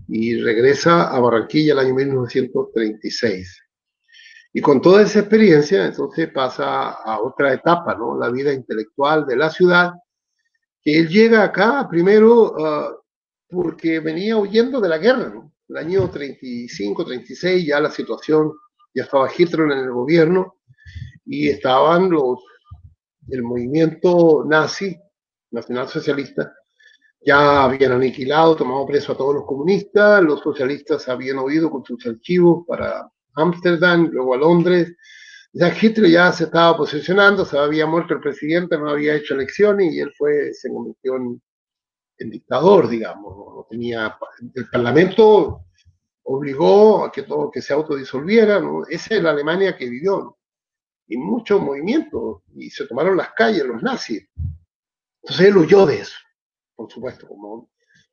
Y regresa a Barranquilla el año 1936. Y con toda esa experiencia, entonces pasa a otra etapa, ¿no? La vida intelectual de la ciudad, que él llega acá primero porque venía huyendo de la guerra, ¿no? El año 35, 36, ya la situación, ya estaba Hitler en el gobierno y estaban el movimiento nazi, nacionalsocialista, ya habían aniquilado, tomado preso a todos los comunistas, los socialistas habían huido con sus archivos para Ámsterdam, luego a Londres. Ya Hitler ya se estaba posicionando, se había muerto el presidente, no había hecho elecciones y él se convirtió en dictador, digamos. No tenía, el Parlamento obligó a que todo que se autodisolviera, ¿no? Esa es la Alemania que vivió, ¿no? Y muchos movimientos, y se tomaron las calles los nazis. Entonces él huyó de eso, por supuesto, como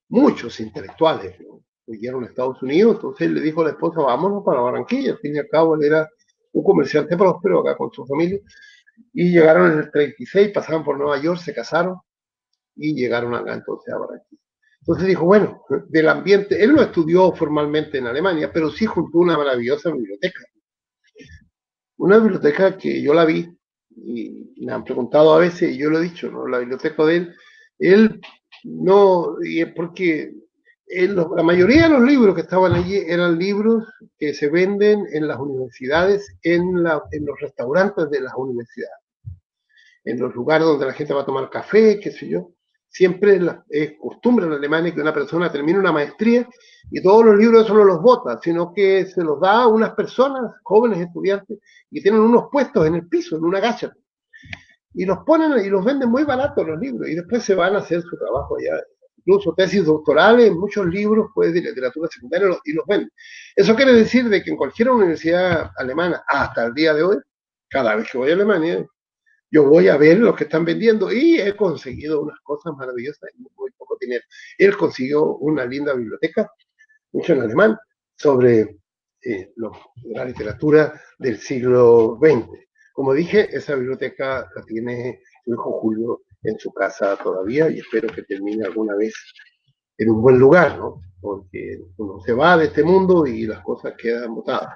muchos intelectuales, ¿no? Huyeron a Estados Unidos. Entonces él le dijo a la esposa, vámonos para Barranquilla. Al fin y al cabo él era un comerciante próspero acá con su familia, y llegaron en el 36, pasaban por Nueva York, se casaron y llegaron acá entonces a Barranquilla. Entonces dijo, bueno, del ambiente, él no estudió formalmente en Alemania, pero sí juntó una maravillosa biblioteca. Una biblioteca que yo la vi, y me han preguntado a veces, y yo lo he dicho, ¿no? La biblioteca de él no, porque la mayoría de los libros que estaban allí eran libros que se venden en las universidades, en los restaurantes de las universidades, en los lugares donde la gente va a tomar café, qué sé yo. Siempre es costumbre en Alemania que una persona termine una maestría y todos los libros eso no los bota, sino que se los da a unas personas, jóvenes estudiantes, y tienen unos puestos en el piso, en una gacha, y los ponen y los venden muy baratos los libros, y después se van a hacer su trabajo allá. Incluso tesis doctorales, muchos libros pues, de literatura secundaria, y los venden. Eso quiere decir de que en cualquier universidad alemana, hasta el día de hoy, cada vez que voy a Alemania, yo voy a ver los que están vendiendo, y he conseguido unas cosas maravillosas en muy poco dinero. Él consiguió una linda biblioteca, mucho en alemán, sobre la literatura del siglo XX. Como dije, esa biblioteca la tiene su hijo Julio en su casa todavía, y espero que termine alguna vez en un buen lugar, ¿no? Porque uno se va de este mundo y las cosas quedan botadas.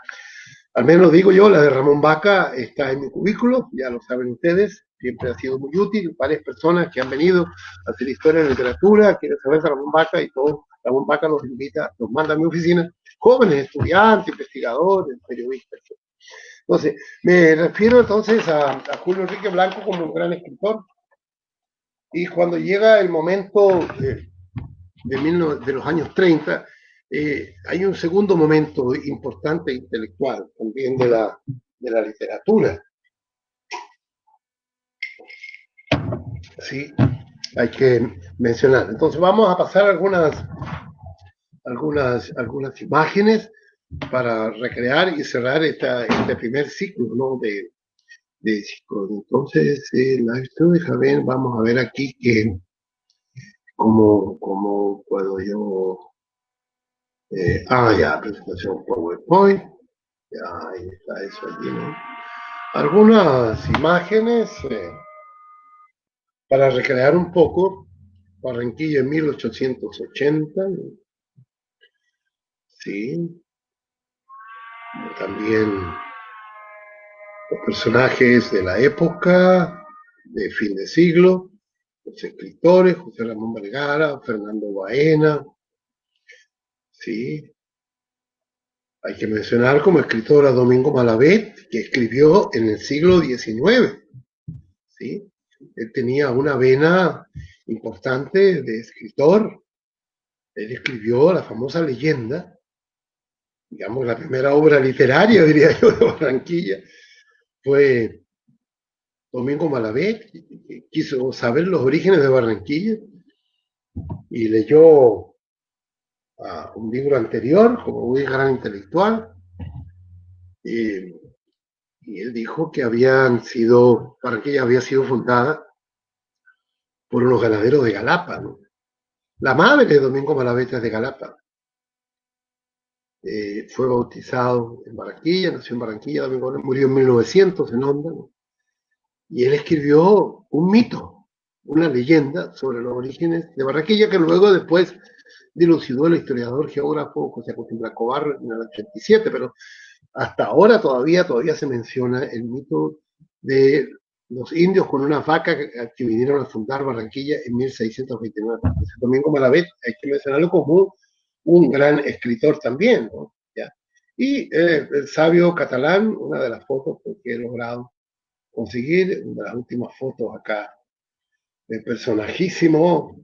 Al menos digo yo, la de Ramón Baca está en mi cubículo, ya lo saben ustedes, siempre ha sido muy útil. Varias personas que han venido a hacer historia de literatura, quieren saber de Ramón Baca, y todo, Ramón Baca los invita, los manda a mi oficina, jóvenes, estudiantes, investigadores, periodistas. Entonces, me refiero entonces a Julio Enrique Blanco como un gran escritor, y cuando llega el momento de los años 30, hay un segundo momento importante e intelectual también de la literatura. Sí, hay que mencionar. Entonces vamos a pasar algunas imágenes para recrear y cerrar este primer ciclo, ¿no? de ciclo. Entonces, deja ver, vamos a ver aquí que cómo puedo yo ya, presentación PowerPoint, ya ahí está eso allí, ¿no? Algunas imágenes para recrear un poco Barranquilla en 1880, sí, también los personajes de la época, de fin de siglo, los escritores, José Ramón Vergara, Fernando Baena, sí. Hay que mencionar como escritor a Domingo Malavet, que escribió en el siglo XIX, ¿sí? Él tenía una vena importante de escritor. Él escribió la famosa leyenda, digamos la primera obra literaria, diría yo, de Barranquilla, fue Domingo Malavé quiso saber los orígenes de Barranquilla y leyó un libro anterior, como un gran intelectual, y, y él dijo que Barranquilla había sido fundada por unos ganaderos de Galapa, ¿no? La madre de Domingo Malavé es de Galapa. Fue bautizado en Barranquilla, nació en Barranquilla, Domingo murió en 1900 en Honda, ¿no? Y él escribió un mito, una leyenda sobre los orígenes de Barranquilla, que luego después dilucidó el historiador geógrafo José Agustín Blanco Barro en el 87, pero hasta ahora todavía se menciona el mito de los indios con una vaca que vinieron a fundar Barranquilla en 1629. Entonces, Domingo Malavé hay que mencionarlo como un gran escritor también, ¿no? ¿Ya? Y el sabio catalán, una de las fotos que he logrado conseguir, una de las últimas fotos acá, el personajísimo,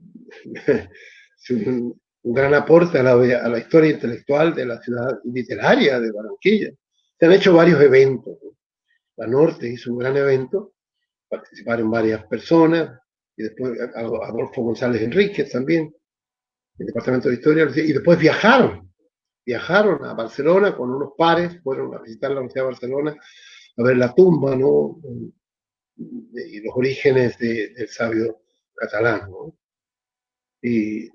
un gran aporte a la historia intelectual de la ciudad literaria de Barranquilla. Se han hecho varios eventos. La Norte hizo un gran evento, participaron varias personas, y después Adolfo González Enríquez también, el Departamento de Historia, y después viajaron a Barcelona con unos pares, fueron a visitar la Universidad de Barcelona, a ver la tumba, ¿no? Y los orígenes del sabio catalán, ¿no? Y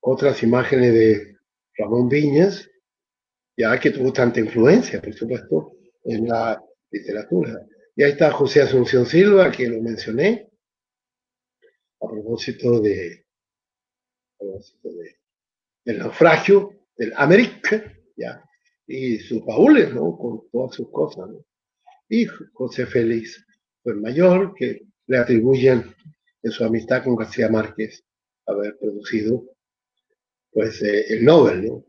otras imágenes de Ramón Viñas, ya que tuvo tanta influencia, por supuesto, en la literatura. Y ahí está José Asunción Silva, que lo mencioné, a propósito, del naufragio, del América, ¿ya? Y sus baúles, ¿no? Con todas sus cosas, ¿no? Y José Félix Mayor, que le atribuyen en su amistad con García Márquez haber producido pues el Nobel, ¿no?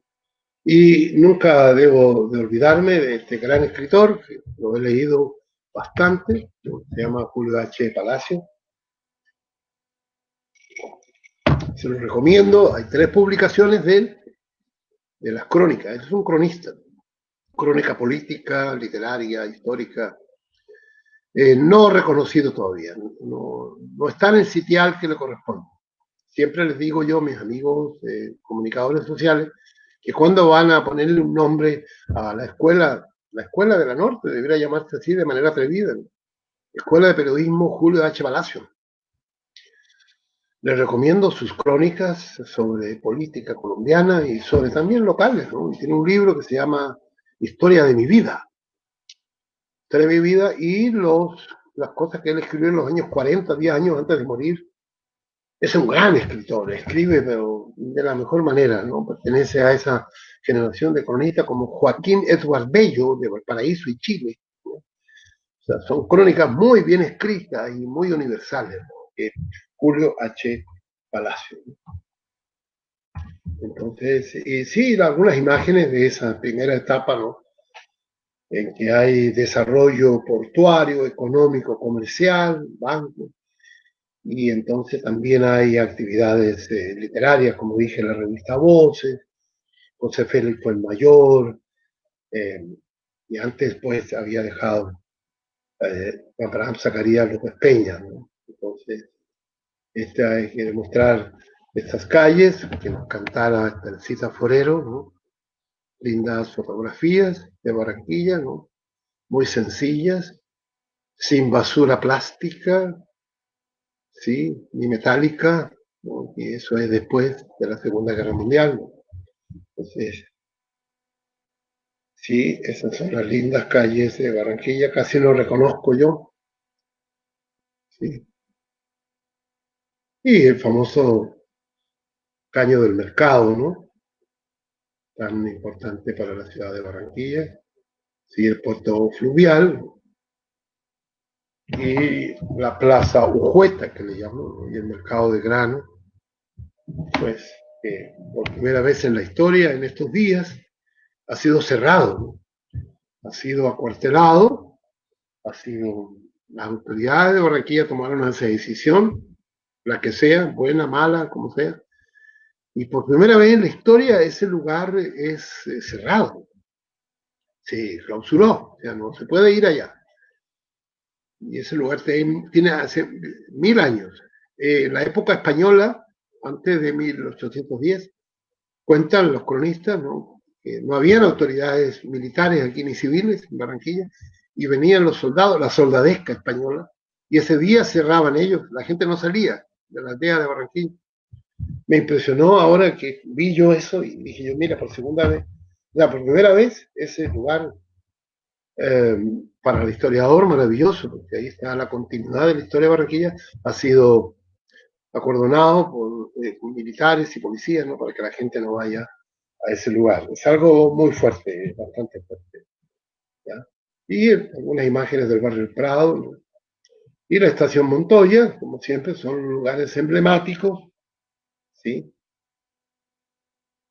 Y nunca debo de olvidarme de este gran escritor, que lo he leído bastante, ¿no? Se llama Julio H. Palacio. Se lo recomiendo, hay 3 publicaciones de él, de las crónicas. Es un cronista, crónica política, literaria, histórica, no reconocido todavía, no está en el sitial que le corresponde. Siempre les digo yo a mis amigos comunicadores sociales que cuando van a ponerle un nombre a la escuela de la Norte debería llamarse así de manera atrevida, ¿no? Escuela de Periodismo Julio H. Palacio. Les recomiendo sus crónicas sobre política colombiana y sobre también locales, ¿no? Y tiene un libro que se llama Historia de mi vida. Historia de mi vida y las cosas que él escribió en los años 40, 10 años antes de morir. Es un gran escritor, escribe pero de la mejor manera, ¿no? Pertenece a esa generación de cronistas como Joaquín Edwards Bello de Valparaíso y Chile, ¿no? O sea, son crónicas muy bien escritas y muy universales, ¿no? Julio H. Palacio, ¿no? Entonces, sí, algunas imágenes de esa primera etapa, ¿no? En que hay desarrollo portuario, económico, comercial, banco, y entonces también hay actividades literarias, como dije, la revista Voces, José Félix fue el mayor, y antes pues había dejado Abraham Zacarías López Peña, ¿no? Entonces, hay que demostrar estas calles, que nos cantara Teresita Forero, ¿no? Lindas fotografías de Barranquilla, ¿no? Muy sencillas, sin basura plástica, ¿sí? Ni metálica, ¿no? Y eso es después de la Segunda Guerra Mundial, ¿no? Entonces, sí, esas son las lindas calles de Barranquilla, casi no reconozco yo, ¿sí? Y el famoso Caño del Mercado, ¿no? Tan importante para la ciudad de Barranquilla, sí, el puerto fluvial y la plaza Ujueta, que le llaman, ¿no? Y el mercado de grano, pues por primera vez en la historia, en estos días, ha sido cerrado, ¿no? Ha sido acuartelado, las autoridades de Barranquilla tomaron esa decisión, la que sea, buena, mala, como sea, y por primera vez en la historia ese lugar es cerrado, se clausuró, o sea, no se puede ir allá. y ese lugar tiene hace 1000 años. En la época española, antes de 1810, cuentan los cronistas, ¿no?, que no habían autoridades militares aquí ni civiles en Barranquilla, y venían los soldados, la soldadesca española, y ese día cerraban ellos, la gente no salía de la aldea de Barranquilla. Me impresionó ahora que vi yo eso y dije yo, mira, por segunda vez, por primera vez, ese lugar eh, para el historiador maravilloso, porque ahí está la continuidad de la historia de Barranquilla, ha sido acordonado por militares y policías, ¿no?, para que la gente no vaya a ese lugar. Es algo muy fuerte, bastante fuerte, ¿ya? Y algunas imágenes del barrio del Prado, ¿no?, y la estación Montoya, como siempre, son lugares emblemáticos, ¿sí?,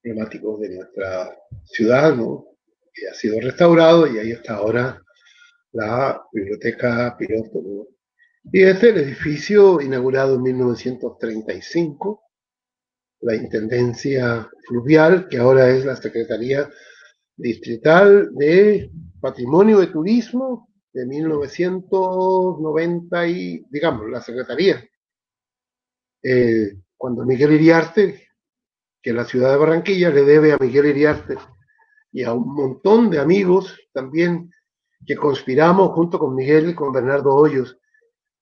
emblemáticos de nuestra ciudad, ¿no?, que ha sido restaurado, y ahí está ahora la biblioteca Piloto, ¿no? Y este es el edificio inaugurado en 1935, la Intendencia Fluvial, que ahora es la Secretaría Distrital de Patrimonio de Turismo de 1990, y, digamos, la Secretaría. Cuando Miguel Iriarte, que la ciudad de Barranquilla le debe a Miguel Iriarte y a un montón de amigos también que conspiramos junto con Miguel y con Bernardo Hoyos,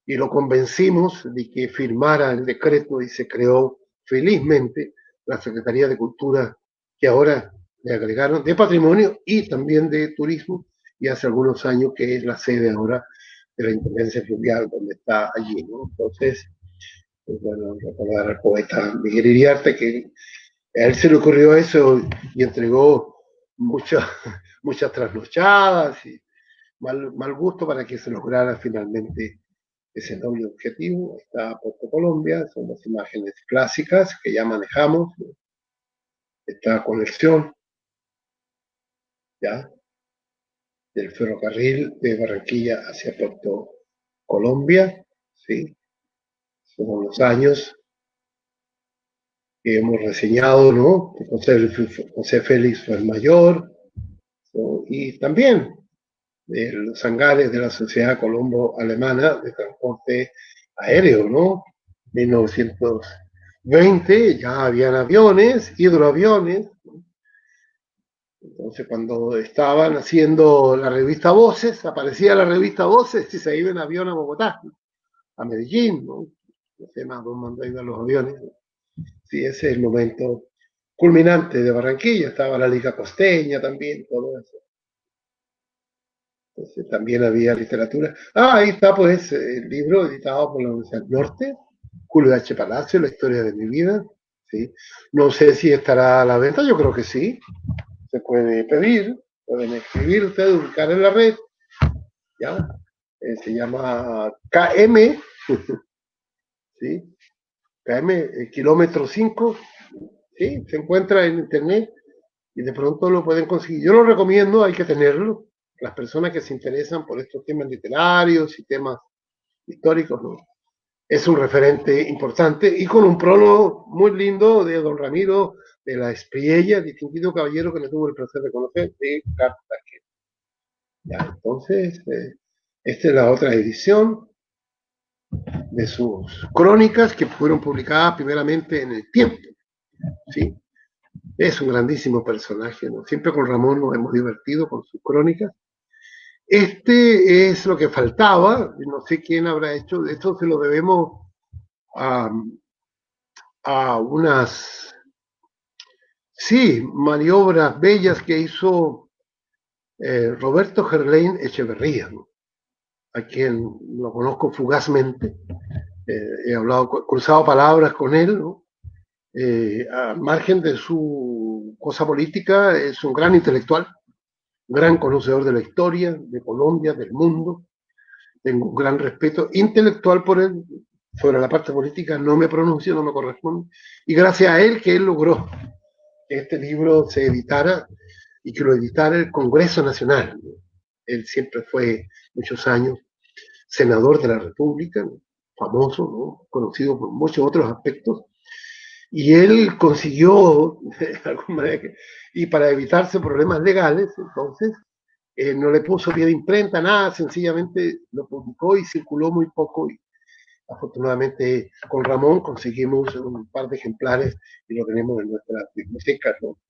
y lo convencimos de que firmara el decreto, y se creó felizmente la Secretaría de Cultura, que ahora le agregaron de Patrimonio y también de Turismo, y hace algunos años que es la sede ahora de la Intendencia Fluvial, donde está allí, ¿no? Entonces, pues bueno, recordar al poeta Miguel Iriarte, que a él se le ocurrió eso y entregó muchas, muchas trasnochadas y mal gusto para que se lograra finalmente ese doble objetivo. Está Puerto Colombia, son las imágenes clásicas que ya manejamos, esta conexión, ya, del ferrocarril de Barranquilla hacia Puerto Colombia, ¿sí? Son los años que hemos reseñado, ¿no? José Félix fue el mayor, ¿no?, y también de los hangares de la Sociedad Colombo-Alemana de Transporte Aéreo, ¿no? 1920 ya habían aviones, hidroaviones, ¿no? Entonces, cuando estaban haciendo la revista Voces, aparecía la revista Voces y se iba en avión a Bogotá, a Medellín, ¿no? No sé más dónde iban los aviones. Sí, ese es el momento culminante de Barranquilla. Estaba la Liga Costeña también, todo eso. Entonces, también había literatura. Ahí está, pues, el libro editado por la Universidad del Norte, Julio H. Palacio, La historia de mi vida. ¿Sí? No sé si estará a la venta, yo creo que sí. Se puede pedir, pueden escribir ustedes, buscar en la red, ¿ya? Se llama KM, ¿sí? KM, kilómetro 5, ¿sí? Se encuentra en internet y de pronto lo pueden conseguir. Yo lo recomiendo, hay que tenerlo. Las personas que se interesan por estos temas literarios y temas históricos, ¿no? Es un referente importante, y con un prólogo muy lindo de don Ramiro de la Espriella, distinguido caballero que me tuvo el placer de conocer, de Cartagena. Ya, entonces, esta es la otra edición de sus crónicas, que fueron publicadas primeramente en El Tiempo, ¿sí? Es un grandísimo personaje, ¿no? Siempre con Ramón nos hemos divertido con sus crónicas. Este es lo que faltaba, no sé quién habrá hecho, esto se lo debemos a, a unas, sí, maniobras bellas que hizo Roberto Gerlain Echeverría, ¿no?, a quien lo conozco fugazmente, he hablado, cruzado palabras con él, ¿no? Al margen de su cosa política, es un gran intelectual, gran conocedor de la historia, de Colombia, del mundo. Tengo un gran respeto intelectual por él. Sobre la parte política no me pronuncio, no me corresponde. Y gracias a él que él logró que este libro se editara y que lo editara el Congreso Nacional. Él siempre fue, muchos años, senador de la República, famoso, ¿no?, conocido por muchos otros aspectos. Y él consiguió, de alguna manera, y para evitarse problemas legales, entonces, no le puso pie de imprenta, nada, sencillamente lo publicó y circuló muy poco. Y afortunadamente con Ramón conseguimos un par de ejemplares y lo tenemos en nuestras bibliotecas, ¿no?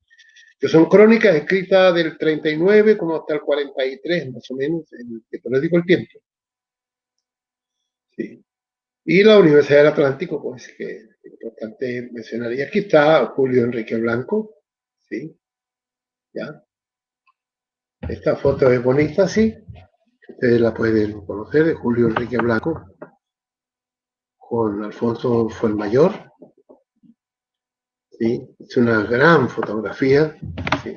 Que son crónicas escritas del 39 como hasta el 43, más o menos, en el periódico El Tiempo. Sí. Y la Universidad del Atlántico, pues que es importante mencionar. Y aquí está Julio Enrique Blanco, ¿sí? ¿Ya? Esta foto es bonita, sí. Ustedes la pueden conocer, de Julio Enrique Blanco, con Alfonso Fuenmayor, ¿sí? Es una gran fotografía, ¿sí?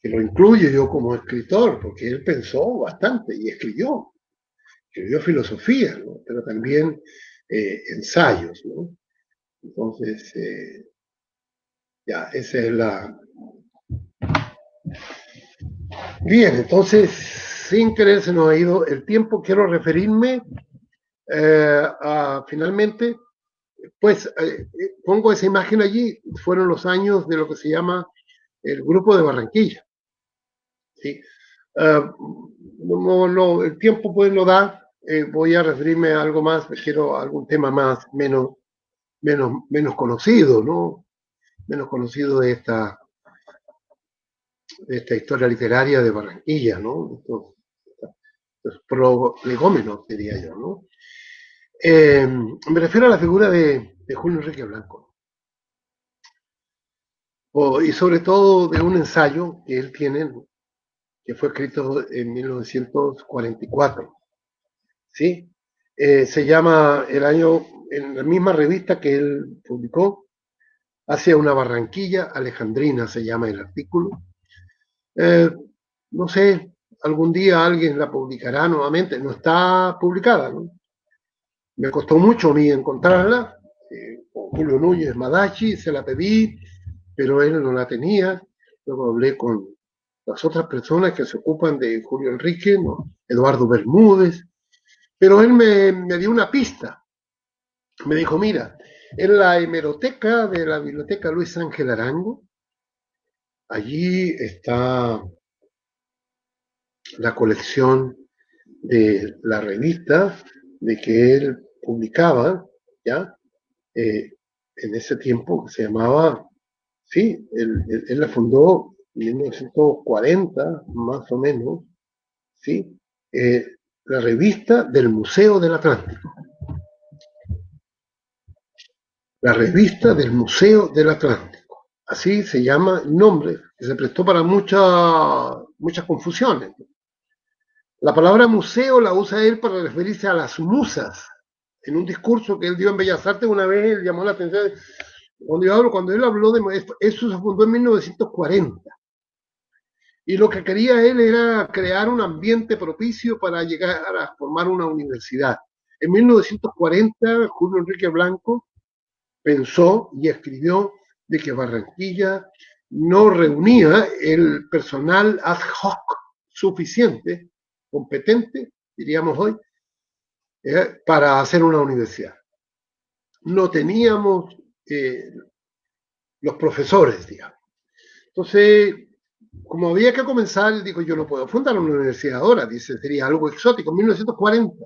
Que lo incluyo yo como escritor, porque él pensó bastante y escribió filosofía, ¿no? Pero también ensayos, ¿no? Entonces, ya, esa es la... Bien, entonces, sin querer se nos ha ido el tiempo, quiero referirme finalmente, pues pongo esa imagen allí, fueron los años de lo que se llama el Grupo de Barranquilla, ¿sí? El tiempo pues lo da, voy a referirme a algo más, quiero algún tema más, menos conocido, ¿no? Menos conocido de esta historia literaria de Barranquilla, ¿no? Estos prolegómenos, diría yo, ¿no? Me refiero a la figura de Julio Enrique Blanco, y sobre todo de un ensayo que él tiene, que fue escrito en 1944, ¿sí? Se llama el año, en la misma revista que él publicó, Hacia una Barranquilla alejandrina, se llama el artículo. No sé, algún día alguien la publicará nuevamente, no está publicada, ¿no? Me costó mucho a mí encontrarla, con Julio Núñez Madachi, se la pedí, pero él no la tenía. Luego hablé con las otras personas que se ocupan de Julio Enrique, ¿no? Eduardo Bermúdez, pero él me dio una pista. Me dijo, mira, en la hemeroteca de la biblioteca Luis Ángel Arango, allí está la colección de la revista de que él publicaba, ¿ya? En ese tiempo que se llamaba, sí, él la fundó en 1940, más o menos, ¿sí? La revista del Museo del Atlántico. La revista del Museo del Atlántico. Así se llama el nombre, que se prestó para muchas confusiones. La palabra museo la usa él para referirse a las musas. En un discurso que él dio en Bellas Artes una vez, él llamó la atención. Cuando él habló de eso, se fundó en 1940. Y lo que quería él era crear un ambiente propicio para llegar a formar una universidad. En 1940, Julio Enrique Blanco pensó y escribió de que Barranquilla no reunía el personal ad hoc suficiente, competente, diríamos hoy, para hacer una universidad. No teníamos los profesores, digamos. Entonces, como había que comenzar, digo, yo no puedo fundar una universidad ahora, dice, sería algo exótico, en 1940.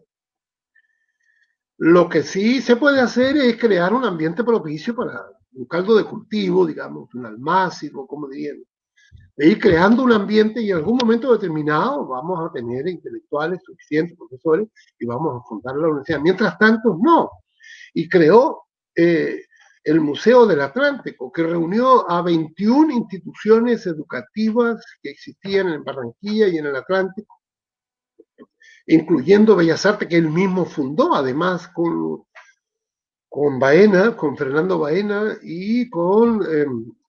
Lo que sí se puede hacer es crear un ambiente propicio para un caldo de cultivo, digamos, un almácigo, como dirían, de ir creando un ambiente y en algún momento determinado vamos a tener intelectuales suficientes, profesores, y vamos a fundar la universidad. Mientras tanto, no. Y creó el Museo del Atlántico, que reunió a 21 instituciones educativas que existían en Barranquilla y en el Atlántico, incluyendo Bellas Artes, que él mismo fundó, además con Baena, con Fernando Baena y con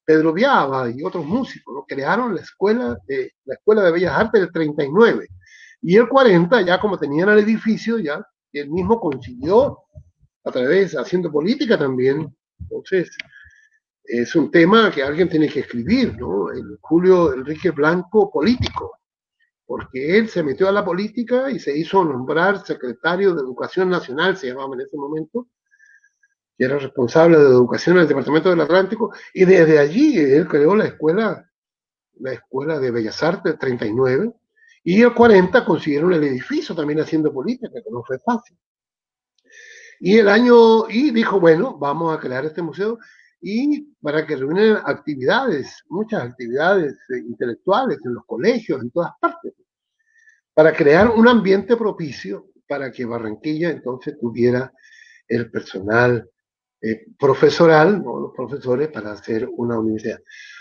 Pedro Viaba y otros músicos, ¿no? Crearon la escuela de Bellas Artes del 39. Y el 40, ya como tenían el edificio, ya él mismo consiguió, a través, haciendo política también. Entonces, es un tema que alguien tiene que escribir, ¿no? El Julio Enrique Blanco político, porque él se metió a la política y se hizo nombrar secretario de Educación Nacional, se llamaba en ese momento, que era responsable de educación en el Departamento del Atlántico, y desde allí él creó la escuela de Bellas Artes 39, Y el 40 consiguieron el edificio también haciendo política, que no fue fácil. Y dijo, bueno, vamos a crear este museo y para que reúnen actividades, muchas actividades intelectuales en los colegios, en todas partes, para crear un ambiente propicio para que Barranquilla entonces tuviera el personal profesoral, ¿no? Los profesores para hacer una universidad.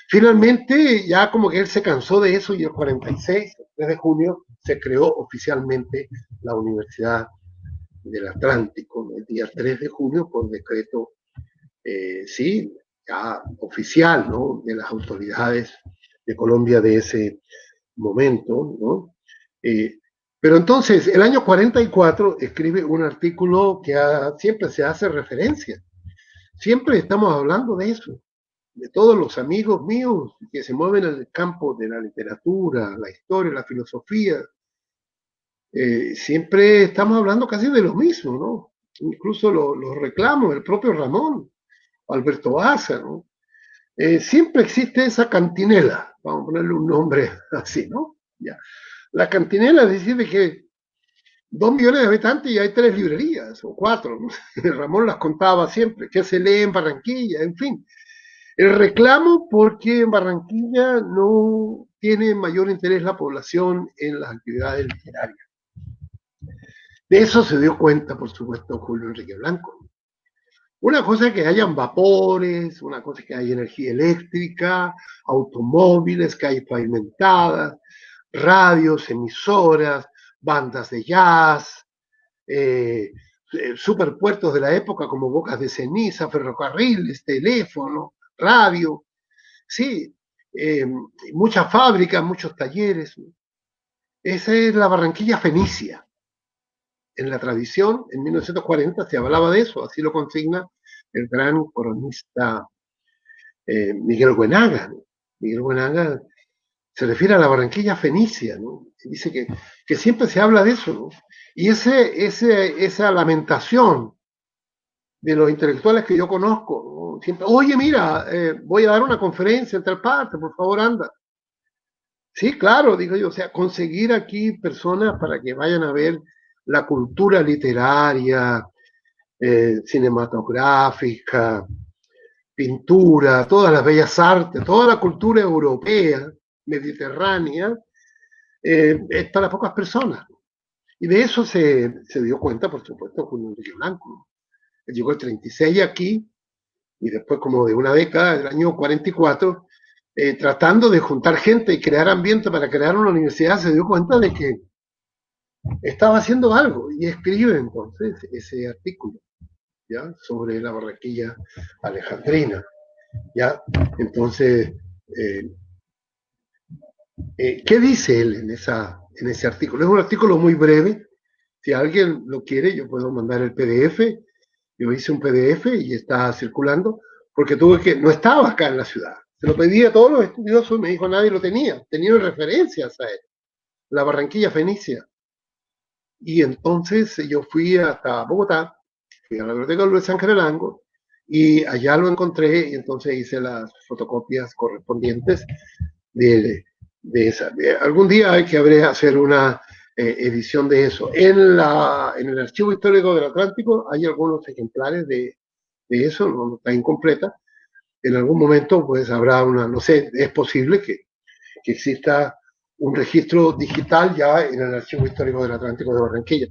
Finalmente, ya como que él se cansó de eso y el 46, el 3 de junio, se creó oficialmente la Universidad del Atlántico, ¿no? El día 3 de junio por decreto, sí, ya oficial, ¿no? De las autoridades de Colombia de ese momento, ¿no? Eh, pero entonces, el año 44 escribe un artículo que siempre se hace referencia. Siempre estamos hablando de eso, de todos los amigos míos que se mueven en el campo de la literatura, la historia, la filosofía. Siempre estamos hablando casi de lo mismo, ¿no? Incluso los reclamos, el propio Ramón, Alberto Baza, ¿no? Siempre existe esa cantinela, vamos a ponerle un nombre así, ¿no? Ya. La cantinela decide que 2 millones de habitantes y hay 3 librerías o 4, ¿no? Ramón las contaba siempre, que se lee en Barranquilla, en fin. El reclamo porque en Barranquilla no tiene mayor interés la población en las actividades literarias. De eso se dio cuenta, por supuesto, Julio Enrique Blanco. Una cosa es que hayan vapores, una cosa es que haya energía eléctrica, automóviles, calles pavimentadas, radios, emisoras, bandas de jazz, superpuertos de la época como bocas de ceniza, ferrocarriles, teléfono, radio, sí, muchas fábricas, muchos talleres. Esa es la Barranquilla fenicia. En la tradición, en 1940 se hablaba de eso, así lo consigna el gran cronista Miguel Buenaga, ¿no? Miguel Buenaga se refiere a la Barranquilla fenicia, ¿no? Dice que siempre se habla de eso, ¿no? Y esa lamentación de los intelectuales que yo conozco, ¿no? Siempre, oye, mira, voy a dar una conferencia en tal parte, por favor, anda. Sí, claro, digo yo, o sea, conseguir aquí personas para que vayan a ver la cultura literaria, cinematográfica, pintura, todas las bellas artes, toda la cultura europea, mediterránea, es para pocas personas. Y de eso se dio cuenta, por supuesto, Julio Enrique Blanco. Él llegó el 36 aquí y después como de una década, del año 44, tratando de juntar gente y crear ambiente para crear una universidad, se dio cuenta de que estaba haciendo algo y escribe entonces ese artículo, ¿ya? Sobre la Barranquilla alejandrina, ¿ya? Entonces, eh, ¿qué dice él en ese artículo? Es un artículo muy breve. Si alguien lo quiere, yo puedo mandar el PDF. Yo hice un PDF y está circulando porque no estaba acá en la ciudad. Se lo pedí a todos los estudiosos y me dijo nadie lo tenía. Tenían referencias a él. La Barranquilla fenicia. Y entonces yo fui hasta Bogotá, fui a la biblioteca Luis Ángel Arango y allá lo encontré y entonces hice las fotocopias correspondientes de esa. Algún día hay que hacer una edición de eso. En el Archivo Histórico del Atlántico hay algunos ejemplares de eso, no está incompleta. En algún momento pues habrá no sé, es posible que exista un registro digital ya en el Archivo Histórico del Atlántico de Barranquilla.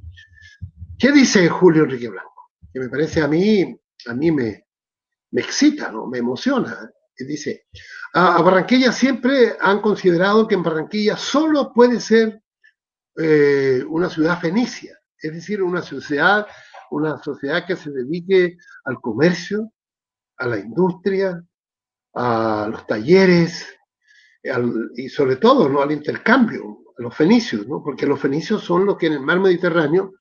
¿Qué dice Julio Enrique Blanco? Que me parece a mí me excita, ¿no? Me emociona. Que dice, a Barranquilla siempre han considerado que en Barranquilla solo puede ser una ciudad fenicia, es decir, una sociedad que se dedique al comercio, a la industria, a los talleres, y sobre todo, ¿no? Al intercambio, a los fenicios, ¿no? Porque los fenicios son los que en el mar Mediterráneo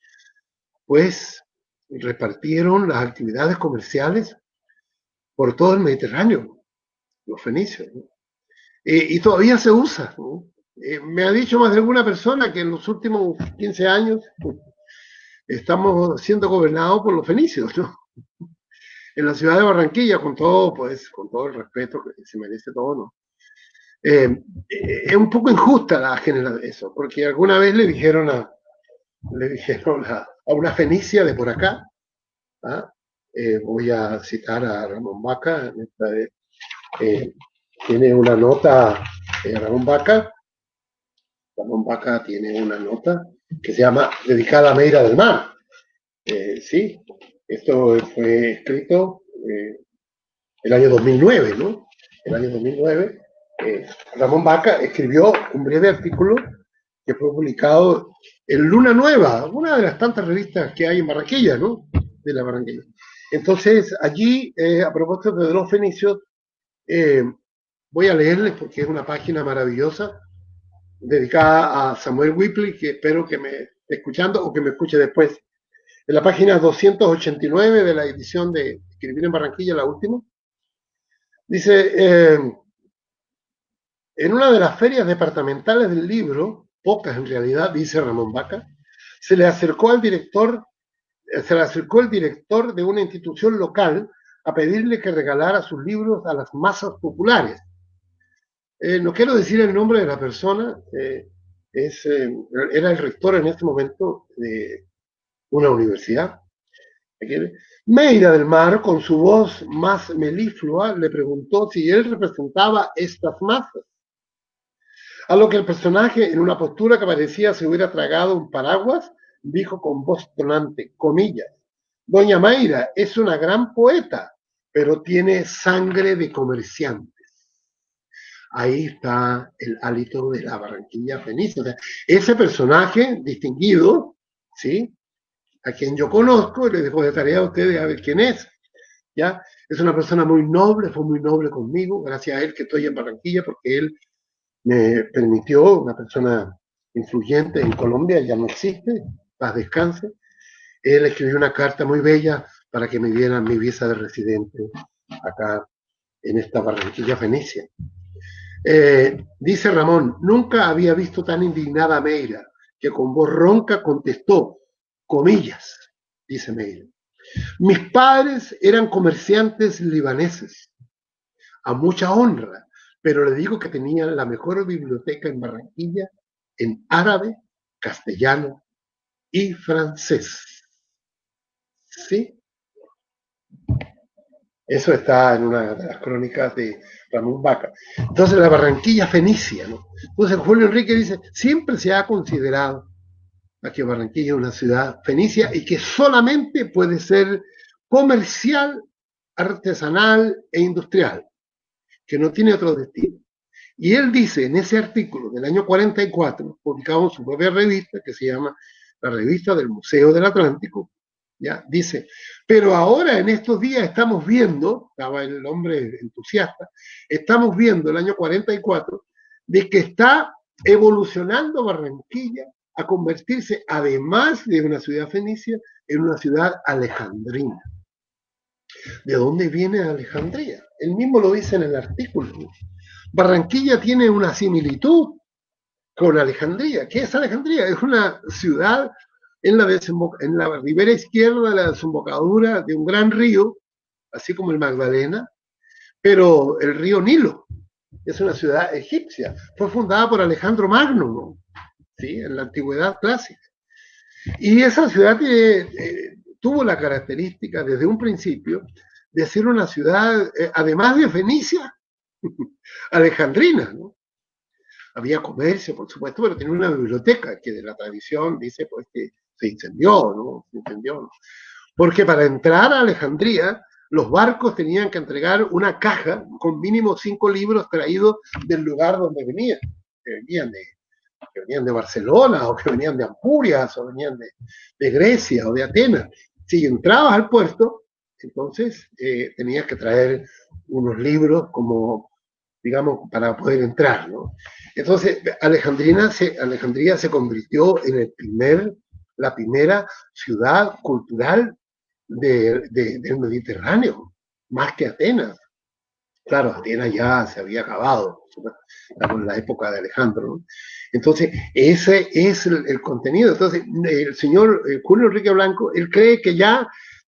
pues repartieron las actividades comerciales por todo el Mediterráneo, los fenicios, ¿no? Y todavía se usa, ¿no? Me ha dicho más de alguna persona que en los últimos 15 años estamos siendo gobernados por los fenicios, ¿no? En la ciudad de Barranquilla, con todo, pues, con todo el respeto que se merece todo, ¿no? Es un poco injusta la generación de eso, porque alguna vez le dijeron a una fenicia de por acá, ¿ah? Voy a citar a Ramón Baca, tiene una nota, Ramón Baca tiene una nota que se llama Dedicada a Meira del Mar. Sí, esto fue escrito el año 2009, ¿no? El año 2009, Ramón Baca escribió un breve artículo que fue publicado en Luna Nueva, una de las tantas revistas que hay en Barranquilla, ¿no? De la Barranquilla. Entonces, allí, a propósito de los fenicios, voy a leerles porque es una página maravillosa dedicada a Samuel Whipple, que espero que me esté escuchando o que me escuche después. En la página 289 de la edición de Escribir en Barranquilla, la última, dice, en una de las ferias departamentales del libro, pocas en realidad, dice Ramón Baca, se le acercó el director de una institución local a pedirle que regalara sus libros a las masas populares. No quiero decir el nombre de la persona, era el rector en este momento de una universidad. Meira del Mar, con su voz más meliflua, le preguntó si él representaba estas masas. A lo que el personaje, en una postura que parecía se hubiera tragado un paraguas, dijo con voz tonante, comillas, Doña Meira es una gran poeta, pero tiene sangre de comerciantes. Ahí está el hálito de la Barranquilla fenicia. O sea, ese personaje distinguido, ¿sí? A quien yo conozco, le dejo de tarea a ustedes a ver quién es, ¿ya? Es una persona muy noble, fue muy noble conmigo, gracias a él que estoy en Barranquilla, porque él me permitió, una persona influyente en Colombia, ya no existe, paz descanse, él escribió una carta muy bella para que me dieran mi visa de residente acá en esta Barranquilla fenicia. Dice Ramón, nunca había visto tan indignada a Meira, que con voz ronca contestó, comillas, dice Meira. Mis padres eran comerciantes libaneses, a mucha honra, pero le digo que tenían la mejor biblioteca en Barranquilla en árabe, castellano y francés. ¿Sí? Eso está en una de las crónicas de Ramón Baca. Entonces, la Barranquilla fenicia, ¿no? Entonces, Julio Enrique dice, siempre se ha considerado a que Barranquilla es una ciudad fenicia y que solamente puede ser comercial, artesanal e industrial, que no tiene otro destino. Y él dice en ese artículo del año 44, publicado en su propia revista, que se llama la Revista del Museo del Atlántico, ¿ya? Dice, pero ahora en estos días estamos viendo, estaba el hombre entusiasta, estamos viendo el año 44, de que está evolucionando Barranquilla a convertirse, además de una ciudad fenicia, en una ciudad alejandrina. ¿De dónde viene Alejandría? Él mismo lo dice en el artículo. Barranquilla tiene una similitud con Alejandría. ¿Qué es Alejandría? Es una ciudad en la ribera izquierda de la desembocadura de un gran río, así como el Magdalena, pero el río Nilo. Es una ciudad egipcia. Fue fundada por Alejandro Magno, ¿no? ¿Sí? En la antigüedad clásica. Y esa ciudad tuvo la característica desde un principio de ser una ciudad, además de fenicia, alejandrina, ¿no? Había comercio, por supuesto, pero tenía una biblioteca que de la tradición dice pues que se incendió, ¿no? Se incendió, ¿no? Porque para entrar a Alejandría, los barcos tenían que entregar una caja con mínimo 5 libros traídos del lugar donde venían, que venían de Barcelona, o que venían de Ampurias, o venían de Grecia, o de Atenas. Si entrabas al puerto, entonces tenías que traer unos libros como, digamos, para poder entrar, ¿no? Entonces, Alejandría se convirtió en la primera ciudad cultural del Mediterráneo, más que Atenas. Claro, Atenas ya se había acabado, en la época de Alejandro, ¿no? Entonces, ese es el contenido. Entonces, el señor Julio Enrique Blanco, él cree que ya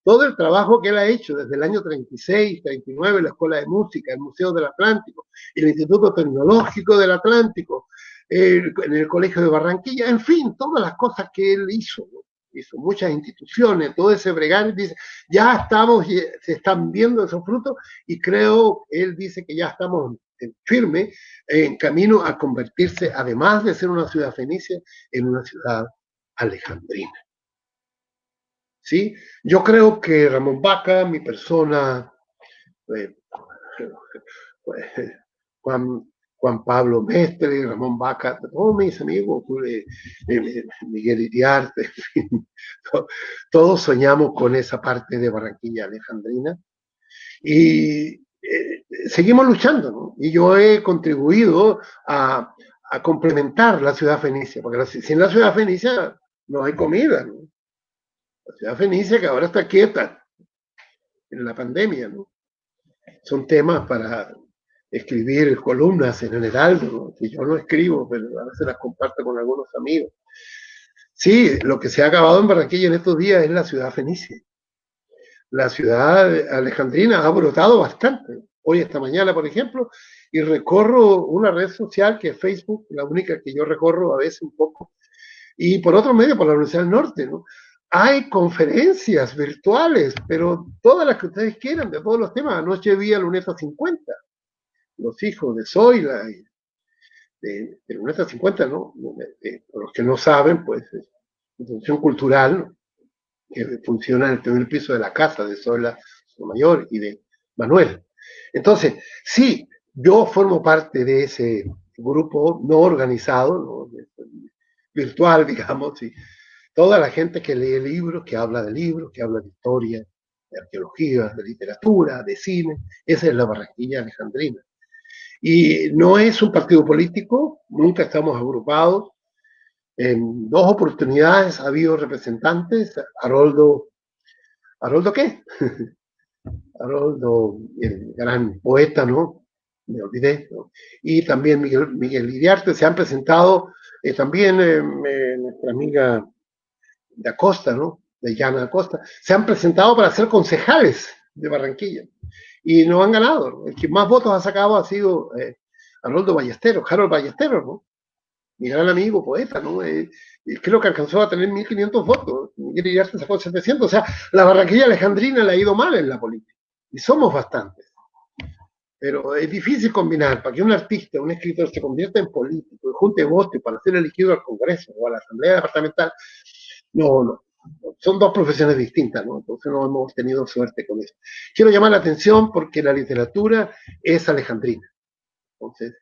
todo el trabajo que él ha hecho desde el año 36, 39, la Escuela de Música, el Museo del Atlántico, el Instituto Tecnológico del Atlántico, en el Colegio de Barranquilla, en fin, todas las cosas que él hizo, ¿no? Hizo muchas instituciones, todo ese bregar, dice, ya estamos, se están viendo esos frutos, y creo, él dice que ya estamos firme en camino a convertirse, además de ser una ciudad fenicia, en una ciudad alejandrina. ¿Sí? Yo creo que Ramón Baca, mi persona, eh, Juan Pablo Mestre, Ramón Baca, todos mis amigos, Miguel Iriarte, en fin, todos soñamos con esa parte de Barranquilla alejandrina, y seguimos luchando, ¿no? Y yo he contribuido a complementar la ciudad fenicia, porque sin la ciudad fenicia no hay comida, ¿no? La ciudad fenicia que ahora está quieta en la pandemia, ¿no? Son temas para escribir columnas en el Heraldo, ¿no? Que yo no escribo, pero a veces las comparto con algunos amigos. Sí, lo que se ha acabado en Barranquilla en estos días es la ciudad fenicia. La ciudad alejandrina ha brotado bastante. Hoy, esta mañana, por ejemplo, y recorro una red social que es Facebook, la única que yo recorro a veces un poco, y por otro medio, por la Universidad del Norte, ¿no? Hay conferencias virtuales, pero todas las que ustedes quieran, de todos los temas. Anoche vi a Luneta 50, los hijos de Zoila, y de Luneta 50, ¿no? Por los que no saben, pues, es una institución cultural, ¿no? Que funciona en el primer piso de la casa de Zoila Mayor y de Manuel. Entonces, sí, yo formo parte de ese grupo no organizado, ¿no? Virtual, digamos, y toda la gente que lee libros, que habla de historia, de arqueología, de literatura, de cine, esa es la Barranquilla alejandrina. Y no es un partido político, nunca estamos agrupados. En 2 oportunidades ha habido representantes, ¿Haroldo qué? Haroldo, el gran poeta, ¿no? Me olvidé, ¿no? Y también Miguel Iriarte. Se han presentado también nuestra amiga de Acosta, ¿no? De Yana Acosta, se han presentado para ser concejales de Barranquilla y no han ganado, ¿no? El que más votos ha sacado ha sido Harold Ballesteros, ¿no? Mi gran amigo, poeta, ¿no? Creo que alcanzó a tener 1.500 votos. Miguel Iriarte sacó 700. O sea, la Barranquilla alejandrina le ha ido mal en la política. Y somos bastantes. Pero es difícil combinar. Para que un artista, un escritor se convierta en político y junte votos para ser elegido al Congreso o a la Asamblea Departamental, no. Son 2 profesiones distintas, ¿no? Entonces no hemos tenido suerte con eso. Quiero llamar la atención porque la literatura es alejandrina. Entonces,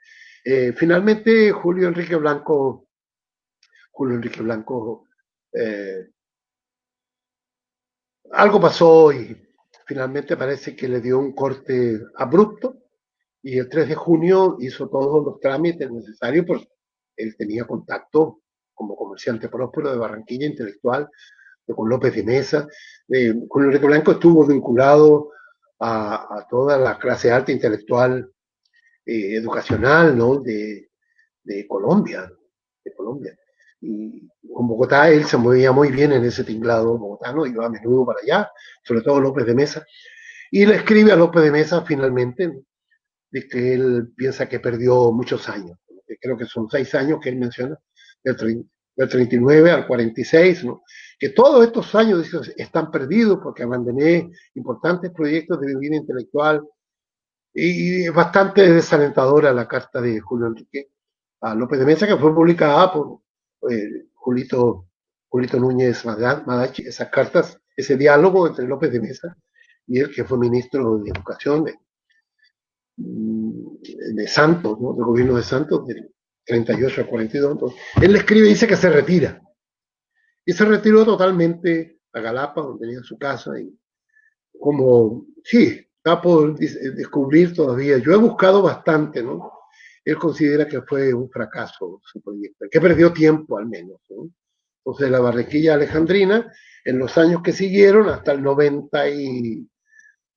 finalmente Julio Enrique Blanco, algo pasó y finalmente parece que le dio un corte abrupto, y el 3 de junio hizo todos los trámites necesarios porque él tenía contacto como comerciante próspero de Barranquilla, intelectual, con López de Mesa. Julio Enrique Blanco estuvo vinculado a toda la clase alta intelectual educacional, ¿no? de Colombia, Y con Bogotá él se movía muy bien en ese tinglado bogotano, iba a menudo para allá, sobre todo López de Mesa, y le escribe a López de Mesa finalmente, ¿no? De que él piensa que perdió muchos años, creo que son 6 años que él menciona, del 39 al 46, ¿no? Que todos estos años dice, están perdidos porque abandoné importantes proyectos de vida intelectual, y es bastante desalentadora la carta de Julio Enrique a López de Mesa, que fue publicada por Julito Núñez Madachi, esas cartas, ese diálogo entre López de Mesa y él, que fue ministro de Educación de Santos, ¿no? Del gobierno de Santos, del 38 al 42. Entonces, él le escribe y dice que se retira. Y se retiró totalmente a Galapa, donde tenía su casa, y como, sí, está por descubrir todavía. Yo he buscado bastante, ¿no? Él considera que fue un fracaso su proyecto, que perdió tiempo al menos, ¿no? Entonces la Barranquilla alejandrina, en los años que siguieron, hasta el 90 y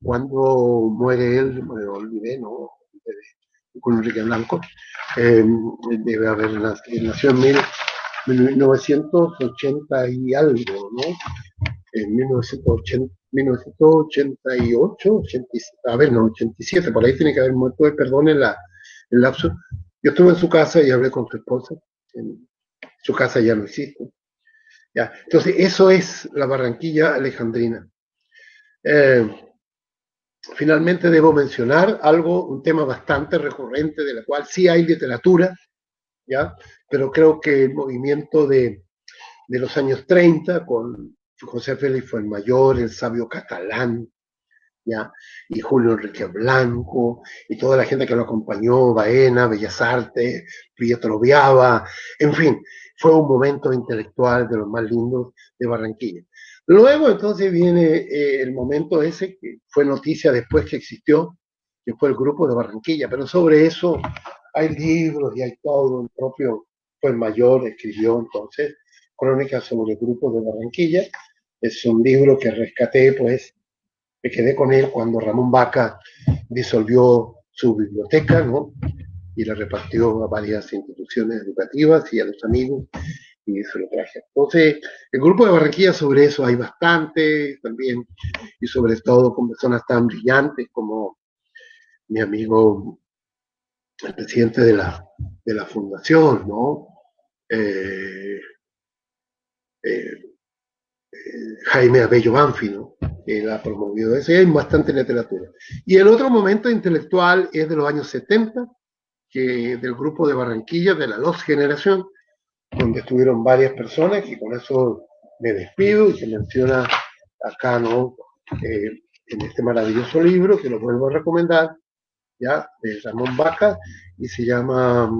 cuando muere él, me olvidé, ¿no? Con Enrique Blanco, debe haber nació en 1980 y algo, ¿no? en 1980, 1988, 87, a ver, no, 87, por ahí tiene que haber muerto, perdón el lapso. Yo estuve en su casa y hablé con su esposa, en su casa ya no existe. Ya. Entonces, eso es la Barranquilla alejandrina. Eh, Finalmente debo mencionar algo, un tema bastante recurrente, de la cual sí hay literatura, ¿ya? Pero creo que el movimiento de los años 30, con José Félix Fuenmayor, el sabio catalán, ¿ya? Y Julio Enrique Blanco, y toda la gente que lo acompañó, Baena, Bellas Artes, Pietro Viava, en fin, fue un momento intelectual de los más lindos de Barranquilla. Luego entonces viene el momento ese que fue noticia después que existió, que fue el grupo de Barranquilla, pero sobre eso hay libros y hay todo, el propio Fuenmayor escribió entonces Crónicas sobre el grupo de Barranquilla, es un libro que rescaté pues me quedé con él cuando Ramón Baca disolvió su biblioteca, ¿no? Y la repartió a varias instituciones educativas y a los amigos, y eso lo traje. Entonces, el grupo de Barranquilla sobre eso hay bastante también, y sobre todo con personas tan brillantes como mi amigo, el presidente de la fundación, ¿no? Eh, eh, Jaime Abello Banfi, ¿no? Que la ha promovido eso, y hay bastante literatura. Y el otro momento intelectual es de los años 70, que del grupo de Barranquilla, de la Los Generación, donde estuvieron varias personas, y con eso me despido, y se menciona acá, ¿no? En este maravilloso libro, que lo vuelvo a recomendar, ya, de Ramón Baca, y se llama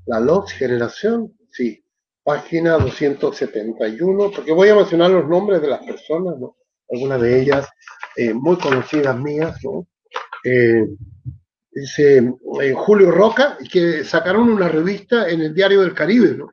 La Los Generación, sí, página 271, porque voy a mencionar los nombres de las personas, ¿no? Algunas de ellas muy conocidas mías, ¿no? Eh, Dice Julio Roca, que sacaron una revista en el Diario del Caribe, ¿no?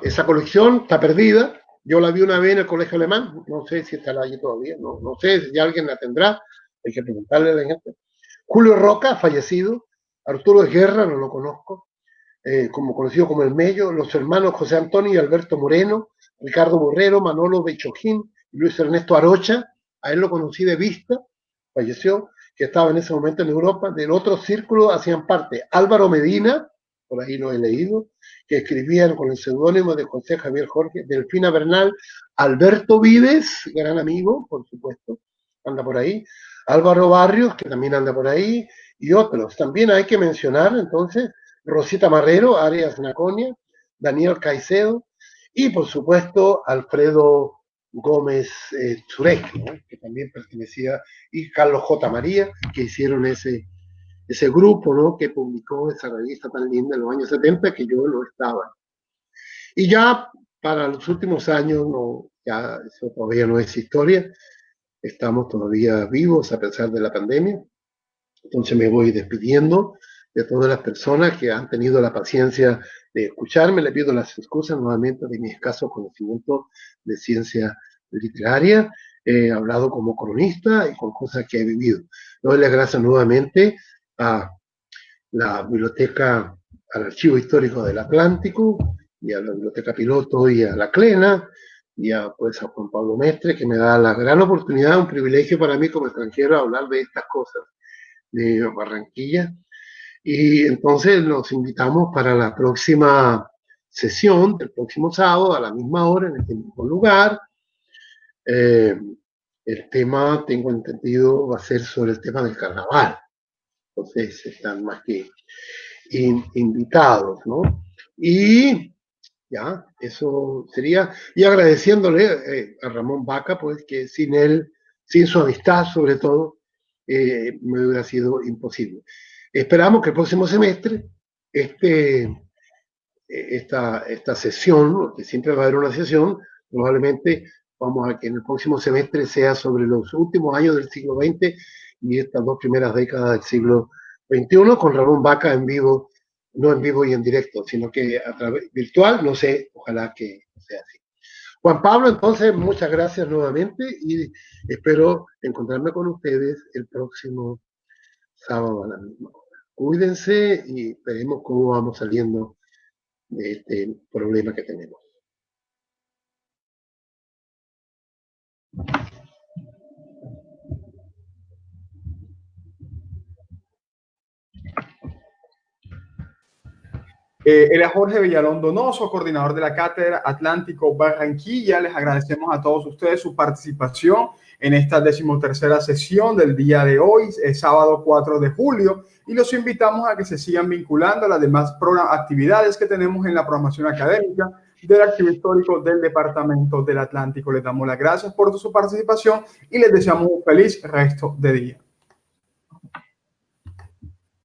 Esa colección está perdida, yo la vi una vez en el colegio alemán, no sé si estará allí todavía, no sé si alguien la tendrá, hay que preguntarle a la gente. Julio Roca, fallecido, Arturo de Guerra, no lo conozco, como conocido como el Mello, los hermanos José Antonio y Alberto Moreno, Ricardo Borrero, Manolo Bechoquín, Luis Ernesto Arocha, a él lo conocí de vista, falleció, que estaba en ese momento en Europa. Del otro círculo hacían parte Álvaro Medina, por ahí lo he leído, que escribían con el seudónimo de José Javier Jorge, Delfina Bernal, Alberto Vives, gran amigo, por supuesto, anda por ahí, Álvaro Barrios, que también anda por ahí, y otros. También hay que mencionar entonces Rosita Marrero, Arias Naconia, Daniel Caicedo y por supuesto Alfredo Gómez Zurek, ¿no? Que también pertenecía, y Carlos J. María, que hicieron ese grupo, ¿no? Que publicó esa revista tan linda en los años 70 que yo no estaba. Y ya para los últimos años, no, ya eso todavía no es historia, estamos todavía vivos a pesar de la pandemia, entonces me voy despidiendo de todas las personas que han tenido la paciencia de escucharme. Le pido las excusas nuevamente de mi escaso conocimiento de ciencia literaria. He hablado como cronista y con cosas que he vivido. Doy las gracias nuevamente a la biblioteca, al Archivo Histórico del Atlántico, y a la Biblioteca Piloto y a la CLENA, y a, pues, a Juan Pablo Mestre, que me da la gran oportunidad, un privilegio para mí como extranjero, hablar de estas cosas de Barranquilla. Y entonces los invitamos para la próxima sesión, del próximo sábado, a la misma hora, en este mismo lugar. Eh, el tema, tengo entendido, va a ser sobre el tema del carnaval. Entonces están más que invitados, ¿no? Y ya, eso sería, y agradeciéndole a Ramón Baca, pues que sin él, sin su amistad sobre todo, me hubiera sido imposible. Esperamos que el próximo semestre esta sesión, que siempre va a haber una sesión, probablemente vamos a que en el próximo semestre sea sobre los últimos años del siglo XX y estas dos primeras décadas del siglo XXI, con Ramón Baca en vivo, no en vivo y en directo, sino que a través virtual, no sé, ojalá que sea así. Juan Pablo, entonces, muchas gracias nuevamente y espero encontrarme con ustedes el próximo sábado a la misma hora. Cuídense y veremos cómo vamos saliendo de este problema que tenemos. Él es Jorge Villalón Donoso, coordinador de la Cátedra Atlántico Barranquilla. Les agradecemos a todos ustedes su participación en esta 13ª sesión del día de hoy, sábado 4 de julio, y los invitamos a que se sigan vinculando a las demás actividades que tenemos en la programación académica del Archivo Histórico del Departamento del Atlántico. Les damos las gracias por su participación y les deseamos un feliz resto de día.